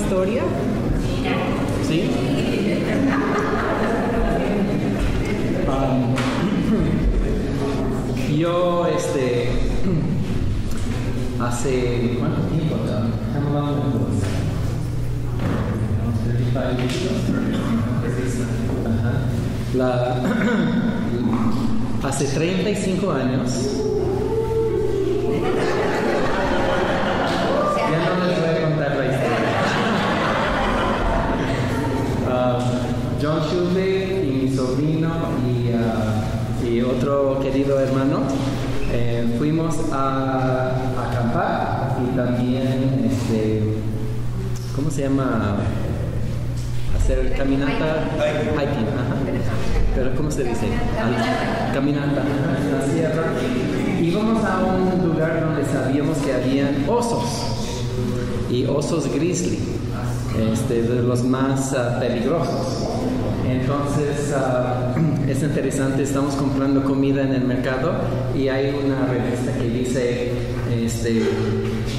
historia? ¿Sí? Yo, hace ¿cuánto tiempo? Hace 35 años. Ya no les voy a contar la historia. John Schulbe y mi sobrino y otro querido hermano fuimos a acampar y también ¿cómo se llama? Hacer caminata, hiking, pero ¿cómo se dice? Caminata en la sierra. Íbamos a un lugar donde sabíamos que habían osos y osos grizzly, de los más peligrosos. Entonces es interesante, estamos comprando comida en el mercado y hay una revista que dice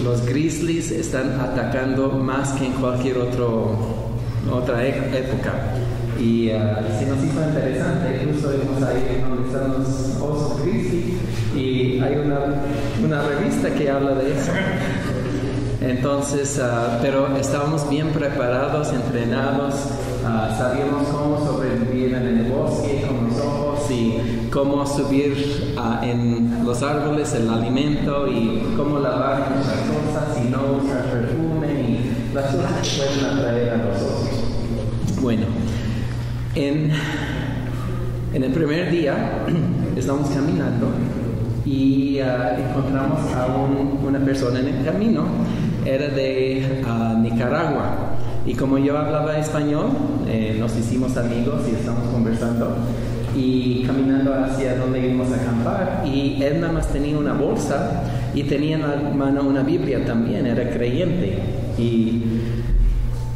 los grizzlies están atacando más que en cualquier otra época. Y se nos hizo interesante, justo vimos ahí donde están los osos grizzly y hay una revista que habla de eso. Entonces, pero estábamos bien preparados, entrenados, sabíamos cómo sobrevivir en el bosque con los ojos y cómo subir en los árboles el alimento y cómo lavar muchas cosas y no usar perfume y las cosas que pueden atraer a los osos. Bueno, en el primer día estamos caminando y encontramos a una persona en el camino. Era de Nicaragua y como yo hablaba español nos hicimos amigos y estamos conversando y caminando hacia donde íbamos a acampar y él nada más tenía una bolsa y tenía en la mano una Biblia también, era creyente y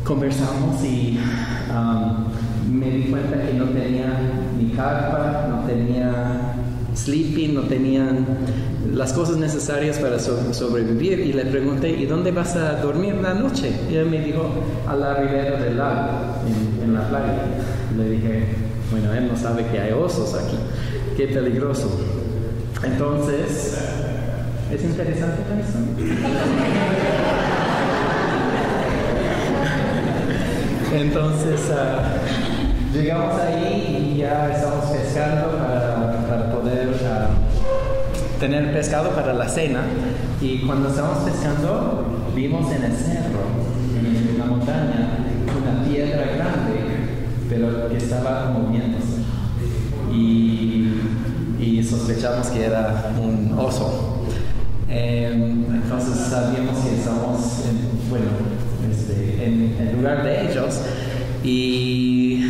conversamos y me di cuenta que no tenía ni carpa, no tenía sleeping, no tenían las cosas necesarias para sobrevivir y le pregunté, ¿y dónde vas a dormir la noche? Y él me dijo, a la ribera del lago, en la playa. Le dije, bueno, él no sabe que hay osos aquí, qué peligroso. Entonces, ¿es interesante eso? Entonces, llegamos ahí y ya estamos pescando para poder tener pescado para la cena. Y cuando estábamos pescando, vimos en el cerro, en la montaña, una piedra grande, pero que estaba moviéndose. Y sospechamos que era un oso. Entonces sabíamos que estamos en el lugar de ellos. Y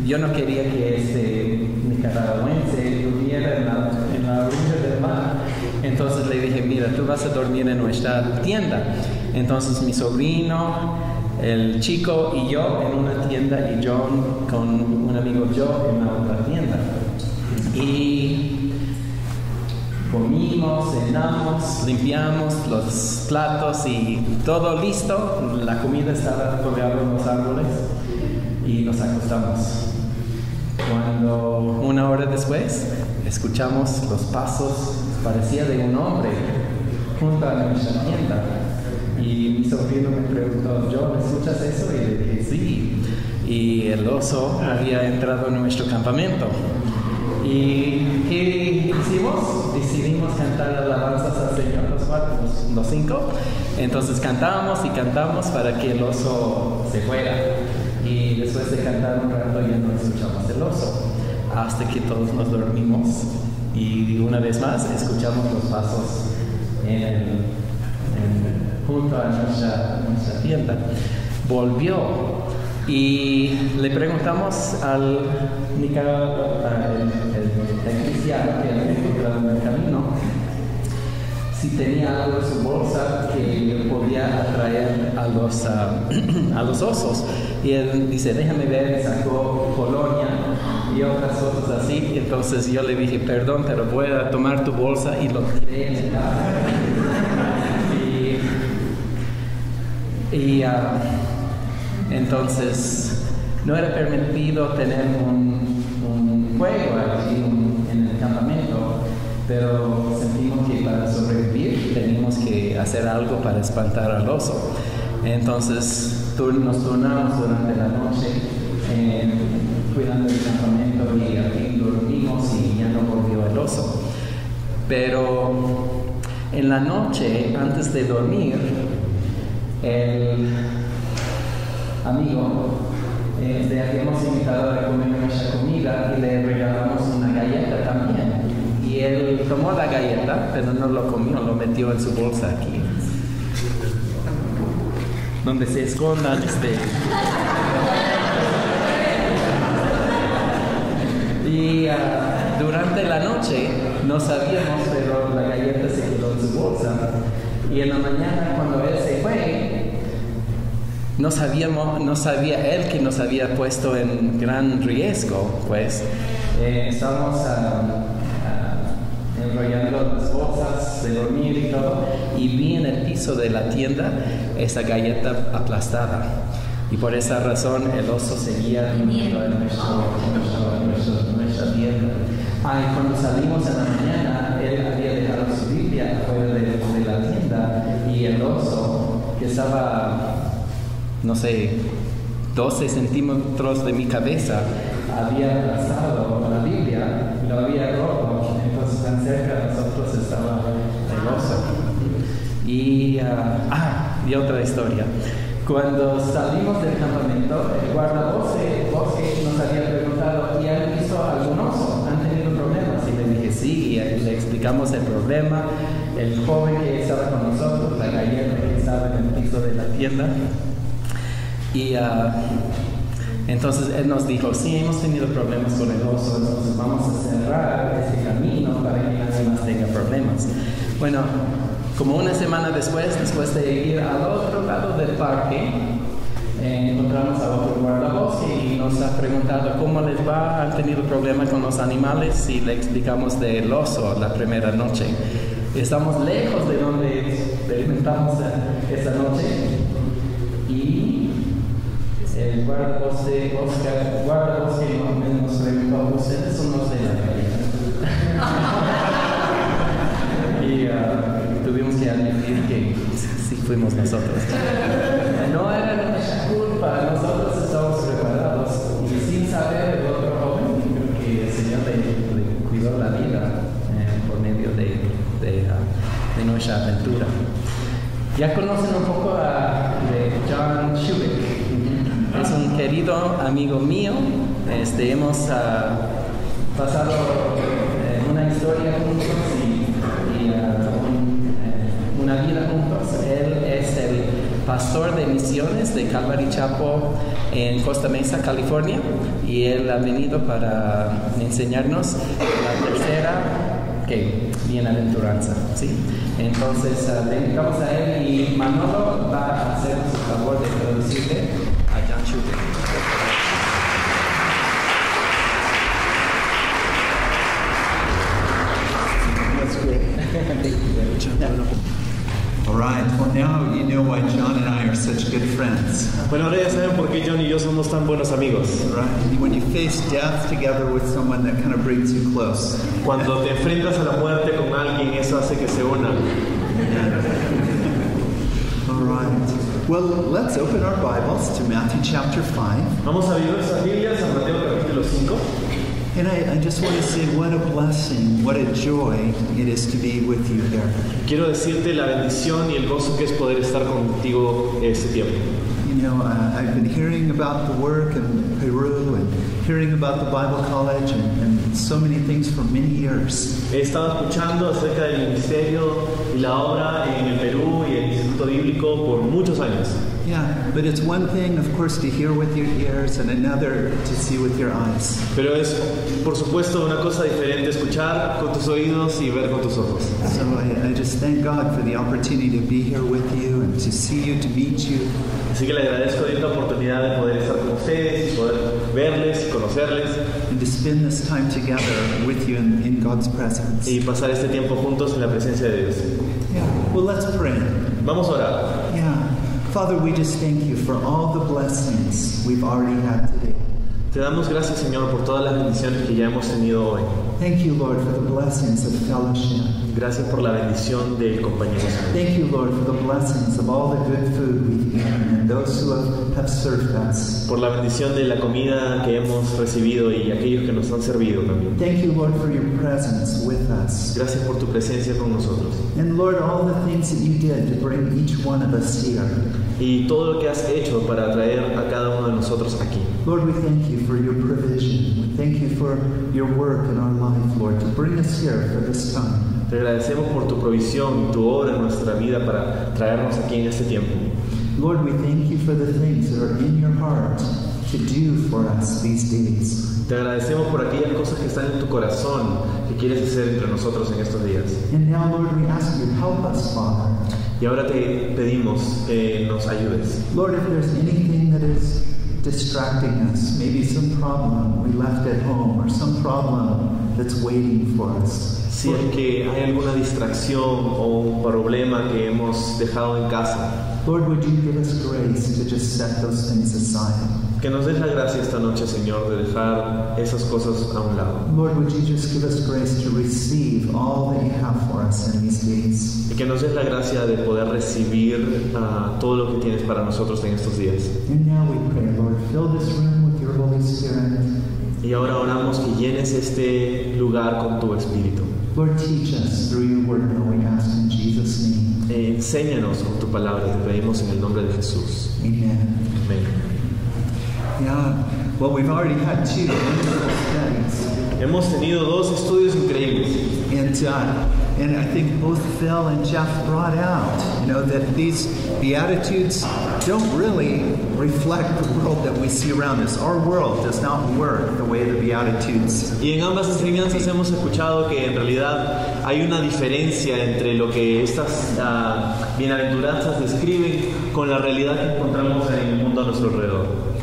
yo no quería que este nicaragüense durmiera en la orilla del mar. Entonces le dije, mira, tú vas a dormir en nuestra tienda. Entonces mi sobrino, el chico y yo en una tienda y John con un amigo yo en la otra tienda. Y comimos, cenamos, limpiamos los platos y todo listo. La comida estaba colgada en los árboles y nos acostamos. Cuando una hora después escuchamos los pasos, parecía de un hombre junto a nuestra tienda. Y mi sobrino me preguntó, John, ¿escuchas eso? Y le dije, sí. Y el oso había entrado en nuestro campamento. ¿Y qué hicimos? Decidimos cantar alabanzas al Señor, los cinco. Entonces cantamos y cantamos para que el oso se fuera. Y después de cantar un rato ya no escuchamos el oso, hasta que todos nos dormimos. Y una vez más escuchamos los pasos junto a nuestra tienda. Volvió y le preguntamos al el cristiano que había encontrado en el camino si tenía algo en su bolsa que podía atraer a los osos. Y él dice, déjame ver, sacó colonia y otras cosas así. Entonces yo le dije, perdón, pero voy a tomar tu bolsa y lo tiré en el carro. Entonces, no era permitido tener un juego allí en el campamento, pero sentimos que para sobrevivir teníamos que hacer algo para espantar al oso. Entonces nos turnamos durante la noche cuidando el campamento y aquí dormimos y ya no volvió el oso. Pero en la noche, antes de dormir, el amigo le habíamos invitado a comer mucha comida y le regalamos una galleta también. Y él tomó la galleta, pero no lo comió, lo metió en su bolsa aquí, donde se escondan Y durante la noche no sabíamos, pero la galleta se quedó en su bolsa. Y en la mañana, cuando él se fue, no sabía él que nos había puesto en gran riesgo, pues. Estábamos enrollando las bolsas de dormir y todo, y vi en el piso de la tienda esa galleta aplastada. Y por esa razón el oso seguía viniendo en nuestra tienda. Y cuando salimos en la mañana, él había dejado su Biblia afuera de la tienda, y el oso, que estaba, no sé, 12 centímetros de mi cabeza, había aplastado la Biblia, lo había roto. Entonces tan cerca de nosotros estaba el oso. Y otra historia. Cuando salimos del campamento, el guardabosque nos había preguntado: ¿y han visto algún oso? ¿Han tenido problemas? Y le dije sí, y le explicamos el problema, el joven que estaba con nosotros, la galleta que estaba en el piso de la tienda. Y entonces él nos dijo: sí, hemos tenido problemas con el oso, entonces vamos a cerrar ese camino para que nadie más tenga problemas. Bueno, como una semana después de ir al otro lado del parque, encontramos a otro guardabosque y nos ha preguntado cómo les va, han tenido problemas con los animales, y le explicamos del oso la primera noche. Estamos lejos de donde experimentamos esa noche, y el guardabosque nos preguntó: ¿ustedes son los de la calle? Y tuvimos que admitir que sí fuimos nosotros. No era nuestra culpa, nosotros estábamos preparados, y sin saber el otro joven, creo que el Señor le cuidó la vida por medio de nuestra aventura. Ya conocen un poco de John Schubeck. Es un querido amigo mío. Hemos pasado una historia juntos y una vida juntos. Él es el pastor de misiones de Calvary Chapel en Costa Mesa, California, y él ha venido para enseñarnos la tercera bienaventuranza, ¿sí? Entonces le invitamos a él, y Manolo va a hacer su favor de traducirle a John Schubeck. That's great. All right. Well, now you know why John and I are such good friends. Bueno, ahora ya saben por qué John y yo somos tan buenos amigos. Right. When you face death together with someone, that kind of brings you close. Cuando te enfrentas a la muerte con alguien, eso hace que se unan. All right. Well, let's open our Bibles to Matthew chapter 5. Vamos a abrir nuestras Biblias a Mateo capítulo 5. And I just want to say what a blessing, what a joy it is to be with you here. Quiero decirte la bendición y el gozo que es poder estar contigo este tiempo. You know, I've been hearing about the work in Peru and hearing about the Bible College and so many things for many years. He estado escuchando acerca del ministerio y la obra en el Perú y el Instituto Bíblico por muchos años. Yeah, but it's one thing, of course, to hear with your ears and another to see with your eyes. Pero es, por supuesto, una cosa diferente escuchar con tus oídos y ver con tus ojos. So I just thank God for the opportunity to be here with you and to see you, to meet you. Así que le agradezco esta oportunidad de poder estar con ustedes, y poder verles y conocerles. And to spend this time together with you in God's presence. Y pasar este tiempo juntos en la presencia de Dios. Yeah, well, let's pray. Vamos a orar. Yeah. Father, we just thank you for all the blessings we've already had today. Te damos gracias, Señor, por todas las bendiciones que ya hemos tenido hoy. Thank you, Lord, for the blessings of fellowship. Gracias por la bendición del compañerismo. Thank you, Lord, for the blessings of all the good food we've eaten and those who have served us. Por la bendición de la comida que hemos recibido y aquellos que nos han servido también. Thank you, Lord, for your presence with us. Gracias por tu presencia con nosotros. And Lord, all the things that you did to bring each one of us here. Y todo lo que has hecho para traer a cada uno de nosotros aquí. Lord, we thank you for your provision. We thank you for your work in our life, Lord, to bring us here for this time. Te agradecemos por tu provisión y tu obra en nuestra vida para traernos aquí en este tiempo. Lord, we thank you for the things that are in your heart to do for us these days. Te agradecemos por aquellas cosas que están en tu corazón que quieres hacer entre nosotros en estos días. And now, Lord, we ask you, help us, Father. Y ahora te pedimos que nos ayudes. Lord, if there's anything that is distracting us, maybe some problem we left at home or some problem that's waiting for us. Si es que hay alguna distracción o un problema que hemos dejado en casa, Lord, would you give us grace to just set those things aside? que nos des la gracia esta noche, Señor, de dejar esas cosas a un lado. Lord, would you just give us grace to receive all that you have for us in these days? Y que nos des la gracia de poder recibir todo lo que tienes para nosotros en estos días. And now we pray, Lord, fill this room with your Holy Spirit. Y ahora oramos que llenes este lugar con tu Espíritu. Lord, teach us through your word, now we ask in Jesus' name. Enséñanos con tu palabra, te pedimos en el nombre de Jesús. Amen. Amén. Yeah, well, we've already had two wonderful studies. Hemos tenido dos estudios increíbles. And I think both Phil and Jeff brought out, that these Beatitudes don't really reflect the world that we see around us. Our world does not work the way the Beatitudes. Y en ambas enseñanzas hemos escuchado que en realidad hay una diferencia entre lo que estas bienaventuranzas describen con la realidad que encontramos en el mundo a nuestro alrededor.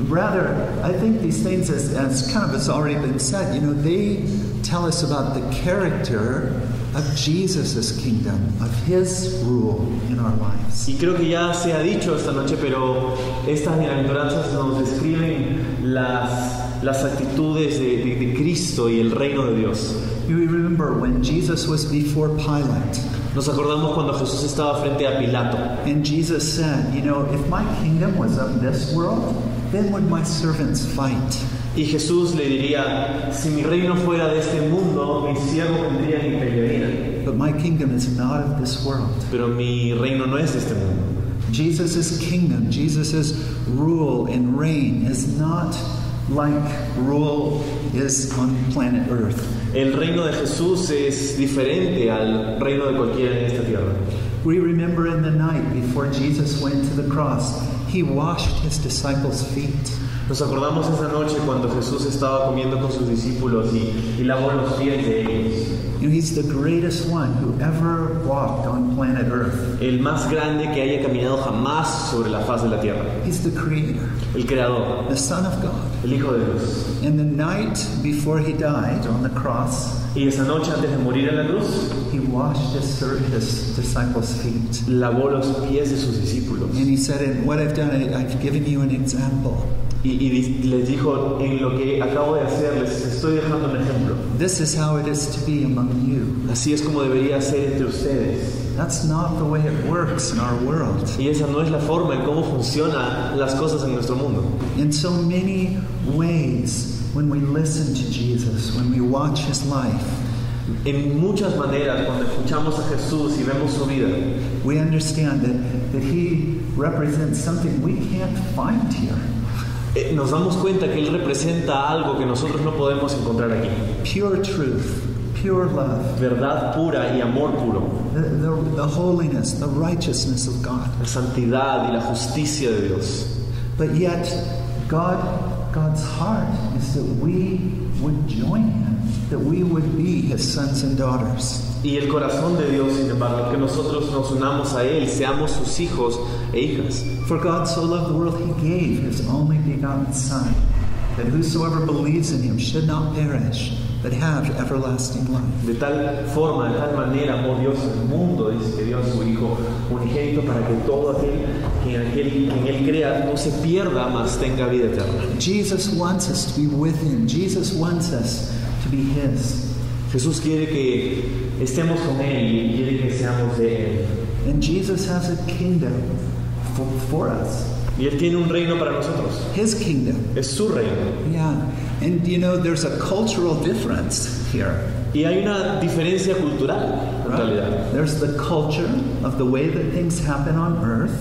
Rather, I think these things, as kind of has already been said, they tell us about the character of Jesus' kingdom, of His rule in our lives. Y creo que ya se ha dicho esta noche, pero estas bienaventuranzas nos describen las actitudes de Cristo y el reino de Dios. You remember when Jesus was before Pilate. Nos acordamos cuando Jesús estaba frente a Pilato. And Jesus said, if my kingdom was of this world, then would my servants fight? Y Jesús le diría, si mi reino fuera de este mundo, mis siervos vendrían y pelearían. But my kingdom is not of this world. Pero mi reino no es de este mundo. Jesus' kingdom, Jesus' rule and reign is not like rule is on planet Earth. El reino de Jesús es diferente al reino de cualquiera en esta tierra. We remember in the night before Jesus went to the cross, He washed His disciples' feet. Nos acordamos esa noche cuando Jesús estaba comiendo con sus discípulos y lavó los pies de ellos. He's the greatest one who ever walked on planet Earth. El más grande que haya caminado jamás sobre la faz de la tierra. He's the Creator, el Creador, the Son of God. El Hijo de Dios. And the night before He died on the cross, y esa noche antes de morir en la cruz, He washed His disciples' feet. Lavó los pies de sus discípulos. And He said, "In what I've done, I've given you an example." Y les dijo, en lo que acabo de hacer, les estoy dejando un ejemplo. This is how it is to be among you. Así es como debería ser entre ustedes. That's not the way it works in our world. Y esa no es la forma en cómo funcionan las cosas en nuestro mundo. In so many ways, when we listen to Jesus, when we watch His life, en muchas maneras, cuando escuchamos a Jesús y vemos su vida, we understand that He represents something we can't find here. Nos damos cuenta que Él representa algo que nosotros no podemos encontrar aquí. Pure truth, pure love. Verdad pura y amor puro. The holiness, the righteousness of God. La santidad y la justicia de Dios. But yet, God's heart is that we would join Him, that we would be His sons and daughters. Y el corazón de Dios, sin embargo, que nosotros nos unamos a Él, seamos sus hijos e hijas. For God so loved the world, He gave His only begotten Son, that whosoever believes in Him should not perish, but have everlasting life. De tal forma, de tal manera amó Dios el mundo, dice que dio a su Hijo unigénito para que todo aquel que en Él crea no se pierda, mas tenga vida eterna. Jesus wants us to be with Him. Jesus wants us to be His. Jesús quiere que estemos con Él y quiere que seamos de Él. And Jesus has a kingdom for us. Y Él tiene un reino para nosotros. His kingdom. Es su reino. Yeah. And you know, there's a cultural difference here. Y hay una diferencia cultural, en realidad. There's the culture of the way that things happen on earth.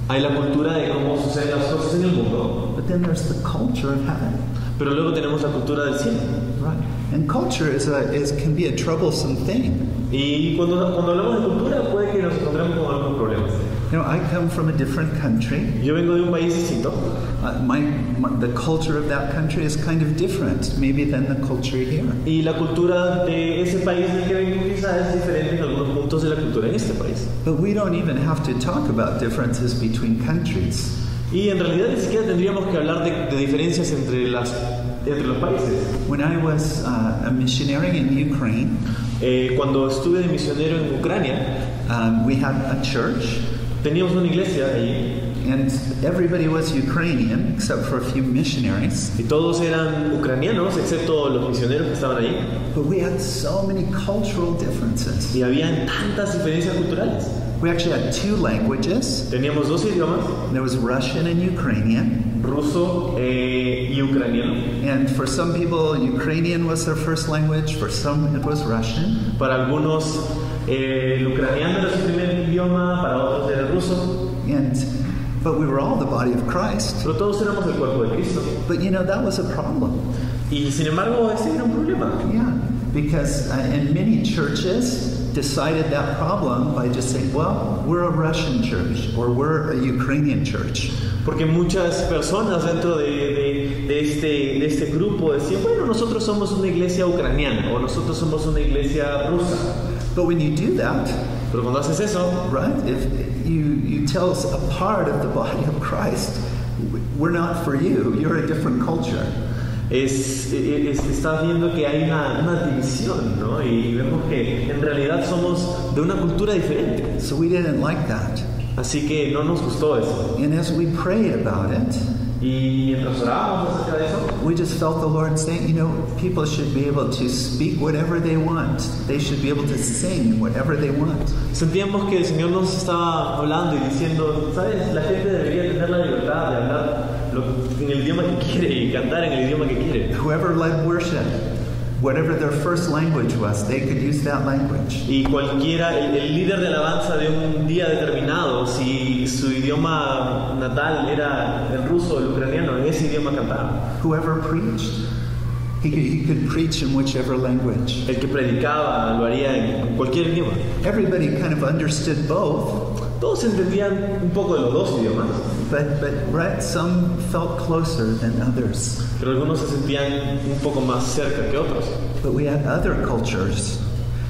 Hay la cultura de cómo suceden las cosas en el mundo. But then there's the culture of heaven. Pero luego tenemos la cultura del cielo. Right. And culture can be a troublesome thing. Y cuando hablamos de cultura puede que nos encontremos con algunos problemas. You know, I come from a different country. Yo vengo de un país distinto. The culture of that country is kind of different, maybe, than the culture here. Y la cultura de ese país del que vengo quizás es diferente en algunos puntos de la cultura en este país. But we don't even have to talk about differences between countries. Y en realidad ni siquiera tendríamos que hablar de diferencias entre los países. When I was a missionary in Ukraine, cuando estuve de misionero en Ucrania, we had a church. Teníamos una iglesia allí. And everybody was Ukrainian except for a few missionaries. Y todos eran ucranianos excepto los misioneros que estaban allí. But we had so many cultural differences. Y habían tantas diferencias culturales. We actually had 2 languages. Teníamos 2 idiomas. There was Russian and Ukrainian. Ruso y ucraniano. And for some people, Ukrainian was their first language. For some, it was Russian. Para algunos, el ucraniano era su primer idioma. Para otros era el ruso. But we were all the body of Christ. Pero todos éramos el cuerpo de Cristo. But you know, that was a problem. Y sin embargo, ese era un problema. Yeah, because in many churches decided that problem by just saying, well, we're a Russian church or we're a Ukrainian church. Porque muchas personas dentro de este grupo decían, bueno, nosotros somos una iglesia ucraniana o nosotros somos una iglesia rusa. But when you do that, pero cuando haces eso, right, if you tell us a part of the body of Christ, we're not for you, you're a different culture. Estás viendo que hay una división, ¿no? Y vemos que en realidad somos de una cultura diferente. So we didn't like that. Así que no nos gustó eso. And as we prayed about it, y mientras orábamos acerca de eso, we just felt the Lord saying, you know, people should be able to speak whatever they want. They should be able to sing whatever they want. Sentíamos que el Señor nos estaba hablando y diciendo, ¿sabes? La gente debería tener la libertad de hablar en el idioma que quiere y cantar en el idioma que quiere. Whoever led worship, whatever their first language was, they could use that language. Y cualquiera, el líder de alabanza de un día determinado, si su idioma natal era el ruso o el ucraniano, en ese idioma cantaba. Whoever preached, he could preach in whichever language. El que predicaba lo haría en cualquier idioma. Everybody kind of understood both. Todos entendían un poco de los dos idiomas. But right, some felt closer than others. Pero algunos se sentían un poco más cerca que otros. But we had other cultures.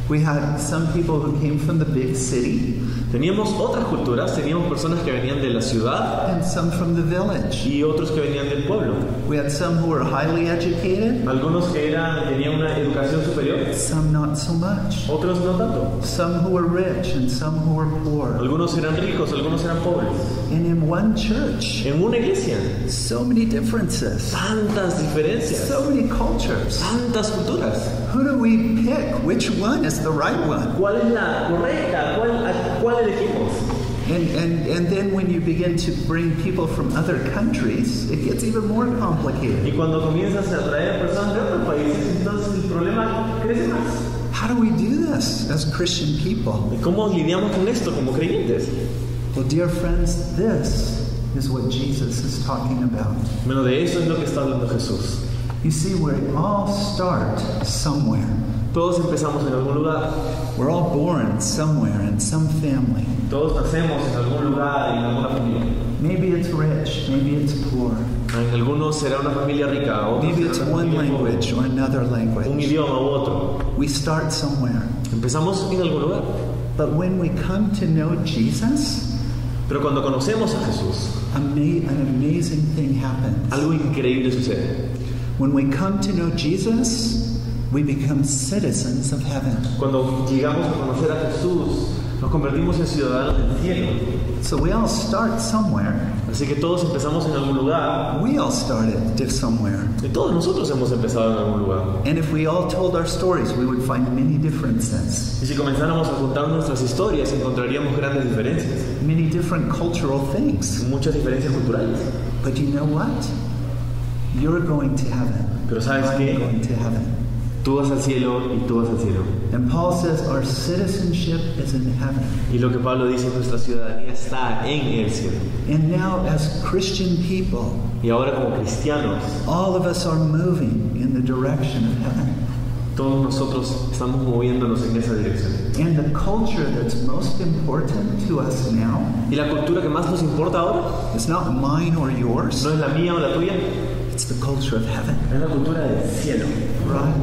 We had some people who came from the big city. Teníamos otras culturas, teníamos personas que venían de la ciudad and some from the village. Y otros que venían del pueblo. We had some who were highly educated. Algunos que tenían una educación superior. Some not so much. Otros no tanto. Some who were rich and some who were poor. Algunos eran ricos, algunos eran pobres. And in one church, en una iglesia, so many differences. Tantas diferencias. So many cultures. Tantas culturas. Who do we pick? Which one is the right one? ¿Cuál es la correcta? ¿Cuál elegimos? And then when you begin to bring people from other countries, it gets even more complicated. Y cuando comienzas a traer personas de otros países, entonces el problema crece más. How do we do this as Christian people? ¿Y cómo lidiamos con esto como creyentes? Well, dear friends, this is what Jesus is talking about. Bueno, de eso es lo que está hablando Jesús. You see, we all start somewhere. Todos empezamos en algún lugar. We're all born somewhere in some family. Todos nacemos en algún lugar, en alguna familia. Maybe it's rich, maybe it's poor. En algunos será una familia rica, otros maybe it's one language or another language. Un idioma u otro. We start somewhere. Empezamos en algún lugar. But when we come to know Jesus, pero cuando conocemos a Jesús, an amazing thing happens. Algo increíble sucede. When we come to know Jesus, we become citizens of heaven. Cuando llegamos a conocer a Jesús, nos convertimos en ciudadanos del cielo. So we all start somewhere. Así que todos empezamos en algún lugar. We all started somewhere. Y todos nosotros hemos empezado en algún lugar. And if we all told our stories, we would find many differences. Y si comenzáramos a contar nuestras historias, encontraríamos grandes diferencias. Many different cultural things. Muchas diferencias culturales. But you know what? You're going to heaven. Pero ¿sabes I'm qué? going to heaven. Tú vas al cielo y tú vas al cielo. And Paul says our citizenship is in heaven. Y lo que Pablo dice, nuestra ciudadanía está en el cielo. And now as Christian people, Y ahora como cristianos, all of us are moving in the direction of heaven. todos nosotros estamos moviéndonos en esa dirección. And the culture that's most important to us now Y la cultura que más nos importa ahora is not mine or yours. no es la mía o la tuya, It's the culture of heaven, es la cultura del cielo. right?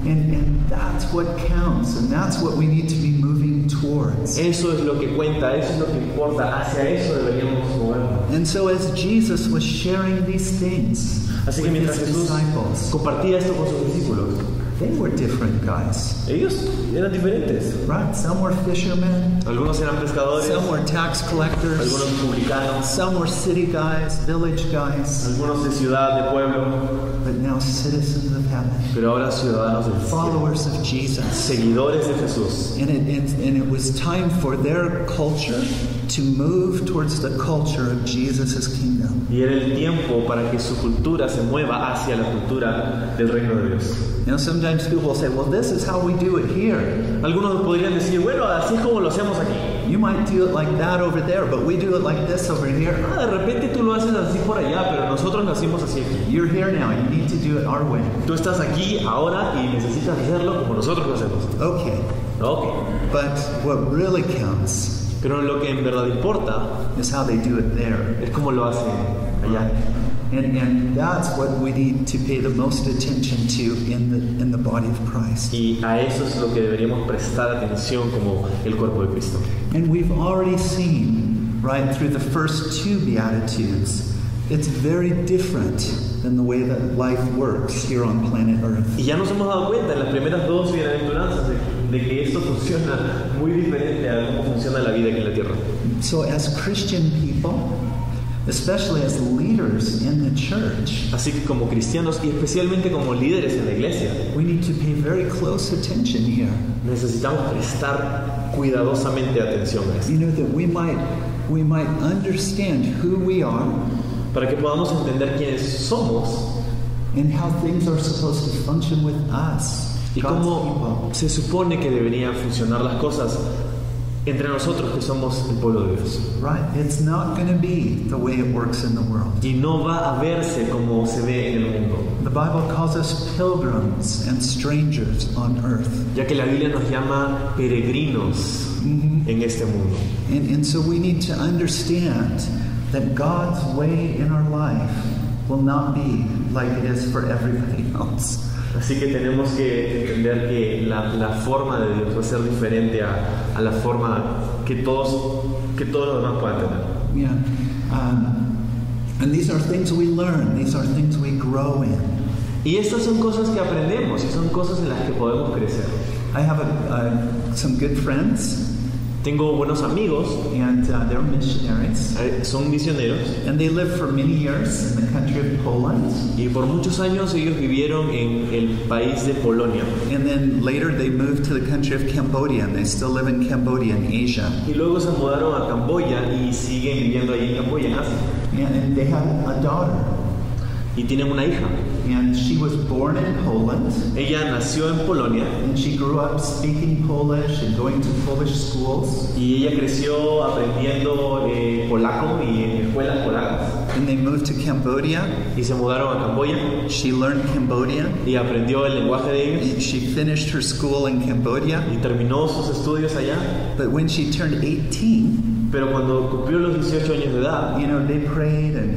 And that's what counts, and that's what we need to be moving towards. Eso es lo que cuenta, eso es lo que importa, hacia eso deberíamos movernos. And so as Jesus was sharing these things Así que with mientras his Jesús disciples, compartía esto con sus discípulos, they were different guys, ellos eran diferentes. right? Some were fishermen, Algunos eran pescadores, some were tax collectors, algunos publicanos, some were city guys, village guys, algunos de ciudad, de pueblo, but now citizens of heaven, pero ahora ciudadanos del cielo, followers of Jesus. seguidores de Jesús. And it was time for their culture to move towards the culture of Jesus' kingdom. Y era el tiempo para que su cultura se mueva hacia la cultura del reino de Dios. You know, sometimes people will say, well, this is how we do it here. Algunos podrían decir, bueno, así es como lo hacemos aquí. You might do it like that over there, but we do it like this over here. Ah, de repente tú lo haces así por allá, pero nosotros lo hacemos así aquí. You're here now. You need to do it our way. Tú estás aquí ahora y necesitas hacerlo como nosotros lo hacemos. Okay. Ok. But what really counts Pero lo que en verdad importa is how they do it there. es cómo lo hacen allá. And that's what we need to pay the most attention to in the body of Christ. Y a eso es lo que deberíamos prestar atención como el cuerpo de Cristo. And we've already seen, right, through the first two Beatitudes, it's very different than the way that life works here on planet Earth. Y ya nos hemos dado cuenta en las primeras dos bienaventuranzas de que esto funciona muy diferente a cómo funciona la vida aquí en la tierra. So as Christian people, especially as leaders in the church, Así que como cristianos y especialmente como líderes en la iglesia, we need to pay very close attention here. necesitamos prestar cuidadosamente atención a esto, You know, that we might understand who we are para que podamos entender quiénes somos and how things are supposed to function with us, y God's cómo people. se supone que deberían funcionar las cosas entre nosotros que somos el pueblo de Dios. Right? It's not going to be the way it works in the world. Y no va a verse como se ve en el mundo, The Bible calls us pilgrims and strangers on earth. ya que la Biblia nos llama peregrinos en este mundo. And so we need to understand that God's way in our life will not be like it is for everybody else. Así que tenemos que entender que la forma de Dios va a ser diferente a la forma que todos los demás puedan tener. Yeah. And these are things we learn. These are things we grow in. Y estas son cosas que aprendemos y son cosas en las que podemos crecer. I have some good friends, Tengo buenos amigos, and they're missionaries. son misioneros, And they lived for many years in the country of Poland. y por muchos años ellos vivieron en el país de Polonia. And then later they moved to the country of Cambodia, and they still live in Cambodia in Asia. Y luego se mudaron a Camboya y siguen viviendo allí en Camboya, en Asia. And they had a daughter. Y tienen una hija. And she was born in Poland. Ella nació en Polonia And she grew up speaking Polish and going to Polish schools. y ella creció aprendiendo polaco y en escuelas polacas. And they moved to Cambodia. Y se mudaron a Camboya She learned Cambodian. y aprendió el lenguaje de ellos She finished her school in Cambodia. y terminó sus estudios allá. But when she turned 18, Pero cuando cumplió los 18 años de edad, you know, they prayed and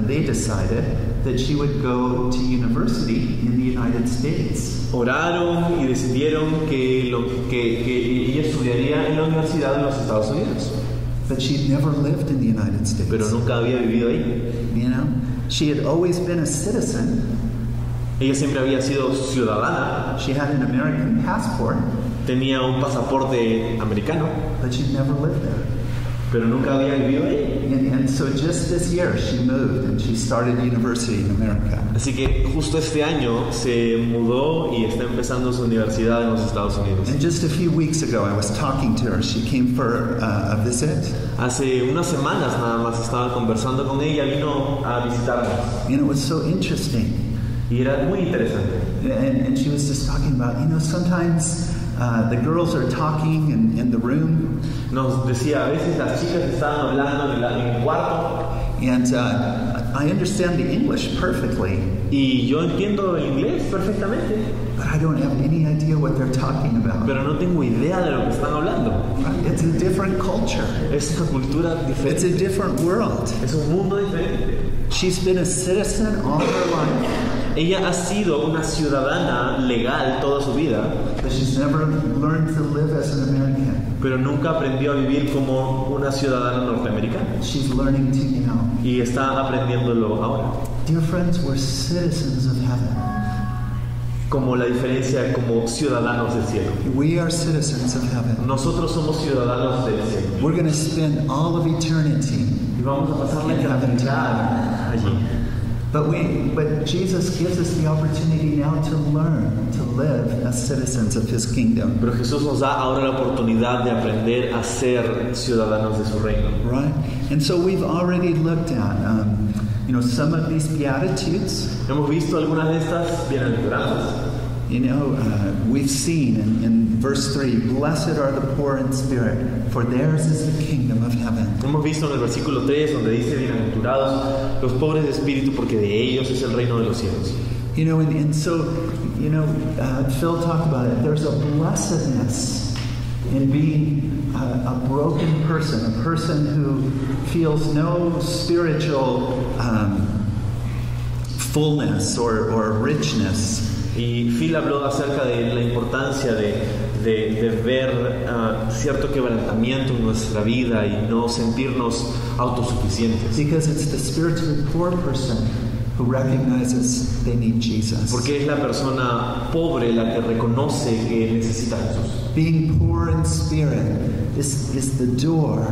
they decided that she would go to university in the United States. oraron y decidieron que ella estudiaría en la universidad de los Estados Unidos. But she'd never lived in the United States. Pero nunca había vivido ahí. You know, she had always been a citizen, Ella siempre había sido ciudadana, She had an American passport, tenía un pasaporte americano, but she'd never lived there. pero nunca había vivido ahí. And so just this year she moved and she started university in America. Así que justo este año se mudó y está empezando su universidad en los Estados Unidos. And just a few weeks ago I was talking to her. She came for a visit. Hace unas semanas nada más estaba conversando con ella, vino a visitarnos And it was so interesting. y era muy interesante. And she was just talking about, sometimes the girls are talking in the room. Nos decía, a veces las chicas estaban hablando en el cuarto And I understand the English perfectly, y yo entiendo el inglés perfectamente, but I don't have any idea what they're talking about. pero no tengo idea de lo que están hablando. It's a different culture. Es una cultura It's a diferente, different world. es un mundo diferente. She's been a citizen all her life, Ella ha sido una ciudadana legal toda su vida, but she's never learned to live as an American. pero nunca aprendió a vivir como una ciudadana norteamericana She's learning to now. y está aprendiéndolo ahora. Dear friends, we're citizens of heaven. Como la diferencia como ciudadanos del cielo. We are citizens of heaven. Nosotros somos ciudadanos del cielo We're going to spend all of eternity. y vamos a pasar la eternidad allí. But Jesus gives us the opportunity now to learn to live as citizens of His kingdom. Pero Jesús nos da ahora la oportunidad de aprender a ser ciudadanos de su reino. Right? And so we've already looked at, some of these Beatitudes. Hemos visto algunas de estas bienaventuranzas. We've seen in verse 3, blessed are the poor in spirit, for theirs is the kingdom of heaven. Hemos visto en el versículo 3 donde dice bienaventurados los pobres de espíritu porque de ellos es el reino de los cielos. Phil talked about it. There's a blessedness in being a broken person, a person who feels no spiritual fullness or richness. Y Phil habló acerca de la importancia de ver cierto quebrantamiento en nuestra vida y no sentirnos autosuficientes. Because it's the spiritually poor person who recognizes they need Jesus. Porque es la persona pobre la que reconoce que necesita a Jesús. Being poor in spirit is the door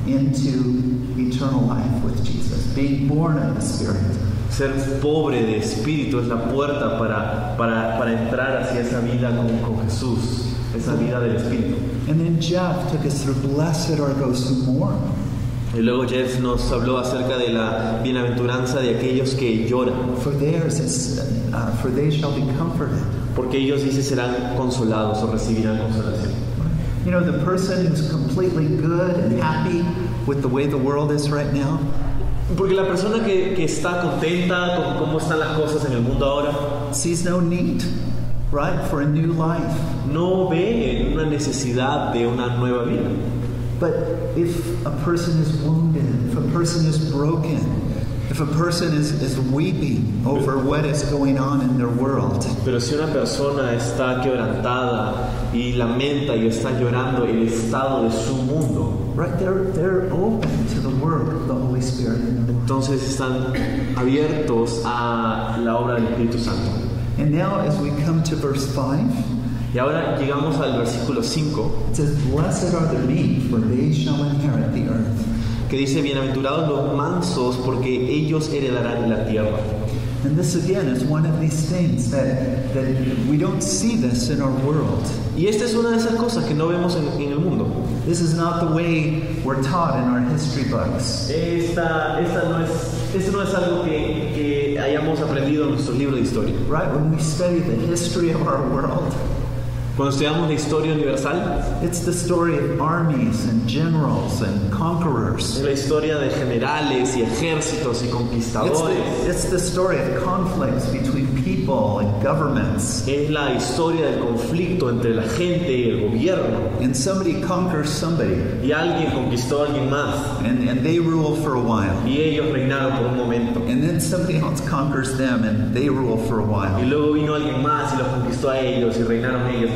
into eternal life with Jesus. Being born of the Spirit. Ser pobre de espíritu es la puerta para entrar hacia esa vida con Jesús, esa vida del espíritu. And then Jeff took us through blessed are those who mourn. Y luego Jeff nos habló acerca de la bienaventuranza de aquellos que lloran. For they shall be comforted. Porque ellos, dice, serán consolados o recibirán consolación. The person who's completely good and happy with the way the world is right now. Porque la persona que está contenta con cómo están las cosas en el mundo ahora, sees no need, right, for a new life. No ve una necesidad de una nueva vida. But if a person is wounded, if a person is broken, if a person is weeping over what is going on in their world. Pero si una persona está quebrantada y lamenta y está llorando el estado de su mundo, right, they're open to the work of the Holy Spirit. Entonces están abiertos a la obra del Espíritu Santo. And now as we come to verse 5, y ahora llegamos al versículo 5. It says, blessed are the meek, for they shall inherit the earth. Que dice, bienaventurados los mansos, porque ellos heredarán la tierra. And this again is one of these things that we don't see this in our world. Y esta es una de esas cosas que no vemos en el mundo. This is not the way we're taught in our history books. Esto no es algo que hayamos aprendido en nuestros libros de historia. Right, when we study the history of our world, cuando estudiamos la historia universal, it's the story of armies and generals and conquerors. Es la historia de generales y ejércitos y conquistadores. It's the story of conflicts between people and governments. Es la historia del conflicto entre la gente y el gobierno. And somebody conquers somebody. Y alguien conquistó a alguien más. And they rule for a while. Y ellos reinaron por un momento. And then somebody else conquers them and they rule for a while. Y luego vino alguien más y los conquistó a ellos y reinaron ellos.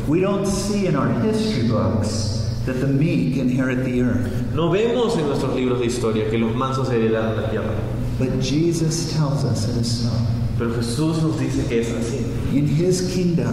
We don't see in our history books that the meek inherit the earth. No vemos en nuestros libros de historia que los mansos heredaron la tierra. But Jesus tells us it is so. Pero Jesús nos dice que es así. In His kingdom,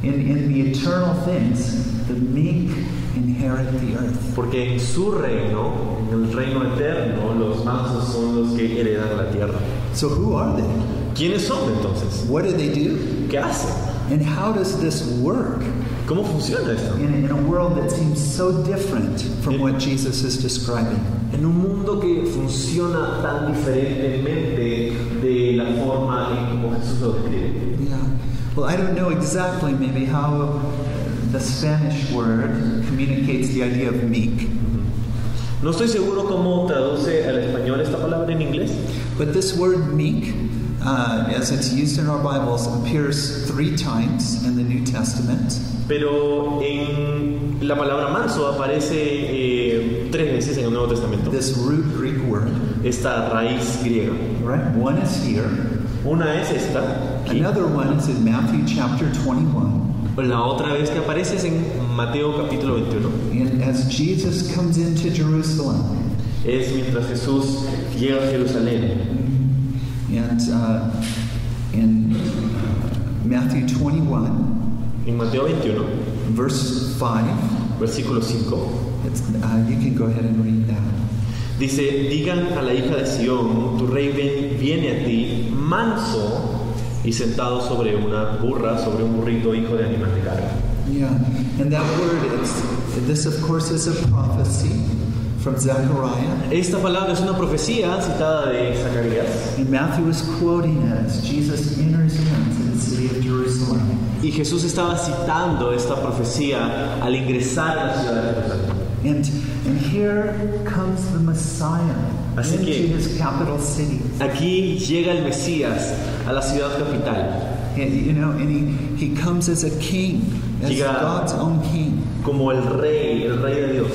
in the eternal things, the meek inherit the earth. Porque en su reino, en el reino eterno, los mansos son los que heredan la tierra. So who are they? ¿Quiénes son entonces? What do they do? ¿Qué hacen? And how does this work ¿Cómo funciona esto? in a world that seems so different from what Jesus is describing? En un mundo que funciona tan diferentemente de la forma en como Jesús lo describe. Yeah. Well, I don't know exactly maybe how the Spanish word communicates the idea of meek. No estoy seguro cómo traduce al español esta palabra en inglés, But this word meek, as it's used in our Bibles, appears 3 times in the New Testament. pero en la palabra manso aparece 3 veces en el Nuevo Testamento. This root Greek word, Esta raíz griega. right? One is here. Una es esta, aquí. Another one is in Matthew chapter 21. La otra vez que aparece es en Mateo capítulo 21. And as Jesus comes into Jerusalem, Es mientras Jesús llega a Jerusalén. and in Matthew 21, En Mateo 21, verse 5, versículo 5, you can go ahead and read that. dice: digan a la hija de Sión, tu rey viene a ti, manso y sentado sobre una burra, sobre un burrito, hijo de animal de carga. Yeah, and that word, this of course is a prophecy from Zechariah. Esta palabra es una profecía citada de Zacarías, And Matthew is quoting it as Jesus enters into the city of Jerusalem. y Jesús estaba citando esta profecía al ingresar a la ciudad de Jerusalén. And here comes the Messiah Así into que- his capital city. Aquí llega el Mesías a la ciudad capital, And, you know, and he comes as a king, as Llega- God's own king. como el rey de Dios.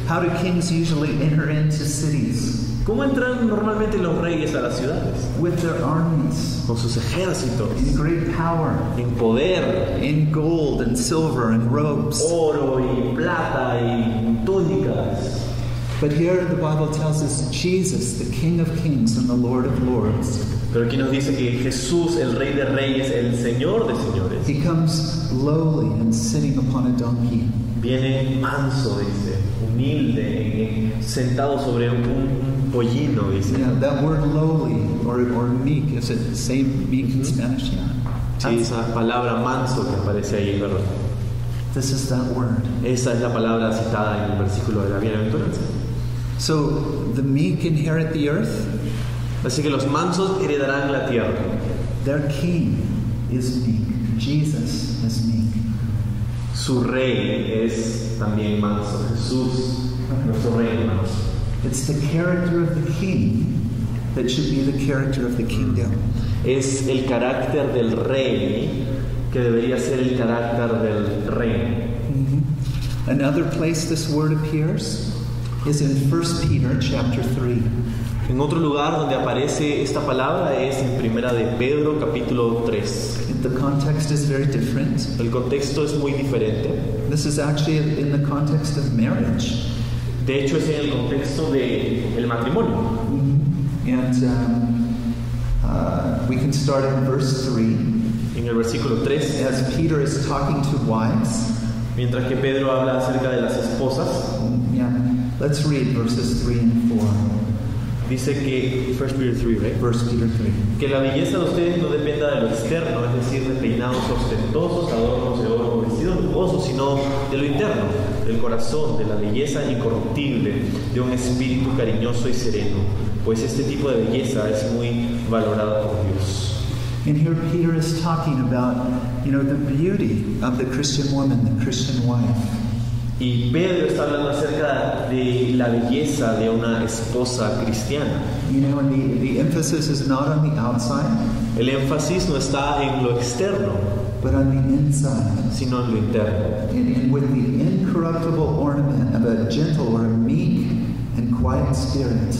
How do kings usually enter into cities? ¿Cómo entran normalmente los reyes a las ciudades? With their armies, Con sus ejércitos, in great power, en poder, in gold and silver and robes. oro y plata y túnicas. But here the Bible tells us Jesus, the King of Kings and the Lord of Lords, Pero aquí nos dice que Jesús, el Rey de Reyes, el Señor de Señores, he comes lowly and sitting upon a donkey. viene manso, dice, humilde, sentado sobre un pollino, dice. Yeah, that word lowly or meek, is it the same meek in Spanish? Yeah. Sí, esa palabra manso que aparece ahí, ¿verdad? This is that word. Esa es la palabra citada en el versículo de la bienaventuranza. So the meek inherit the earth. Así que los mansos heredarán la tierra. Their king is meek. Jesus is meek. Su rey es también manso. Jesús, nuestro rey es manso. It's the character of the king that should be the character of the kingdom. Es el carácter del rey que debería ser el carácter del reino. Another place this word appears is in 1 Peter chapter 3. En otro lugar donde aparece esta palabra es en Primera de Pedro capítulo 3. The context is very different. El contexto es muy diferente. This is actually in the context of marriage. De hecho es en el contexto del matrimonio. And we can start in verse 3 En el versículo 3, as Peter is talking to wives. mientras que Pedro habla acerca de las esposas, Yeah, let's read verses 3 and 4. dice que 1 Peter 3, right? 1 Peter 3. Que la belleza de ustedes no dependa de lo externo, es decir, de peinados ostentosos, adornos de oro o vestidos lujosos, sino de lo interno, del corazón, de la belleza incorruptible, de un espíritu cariñoso y sereno, pues este tipo de belleza es muy valorada por Dios. And here Peter is talking about, you know, the beauty of the Christian woman, the Christian wife. Y Pedro está hablando acerca de la belleza de una esposa cristiana. You know, and the emphasis is not on the outside, El énfasis no está en lo externo, but on the inside. sino en lo interno. And with the incorruptible ornament of a gentle or a meek and quiet spirit.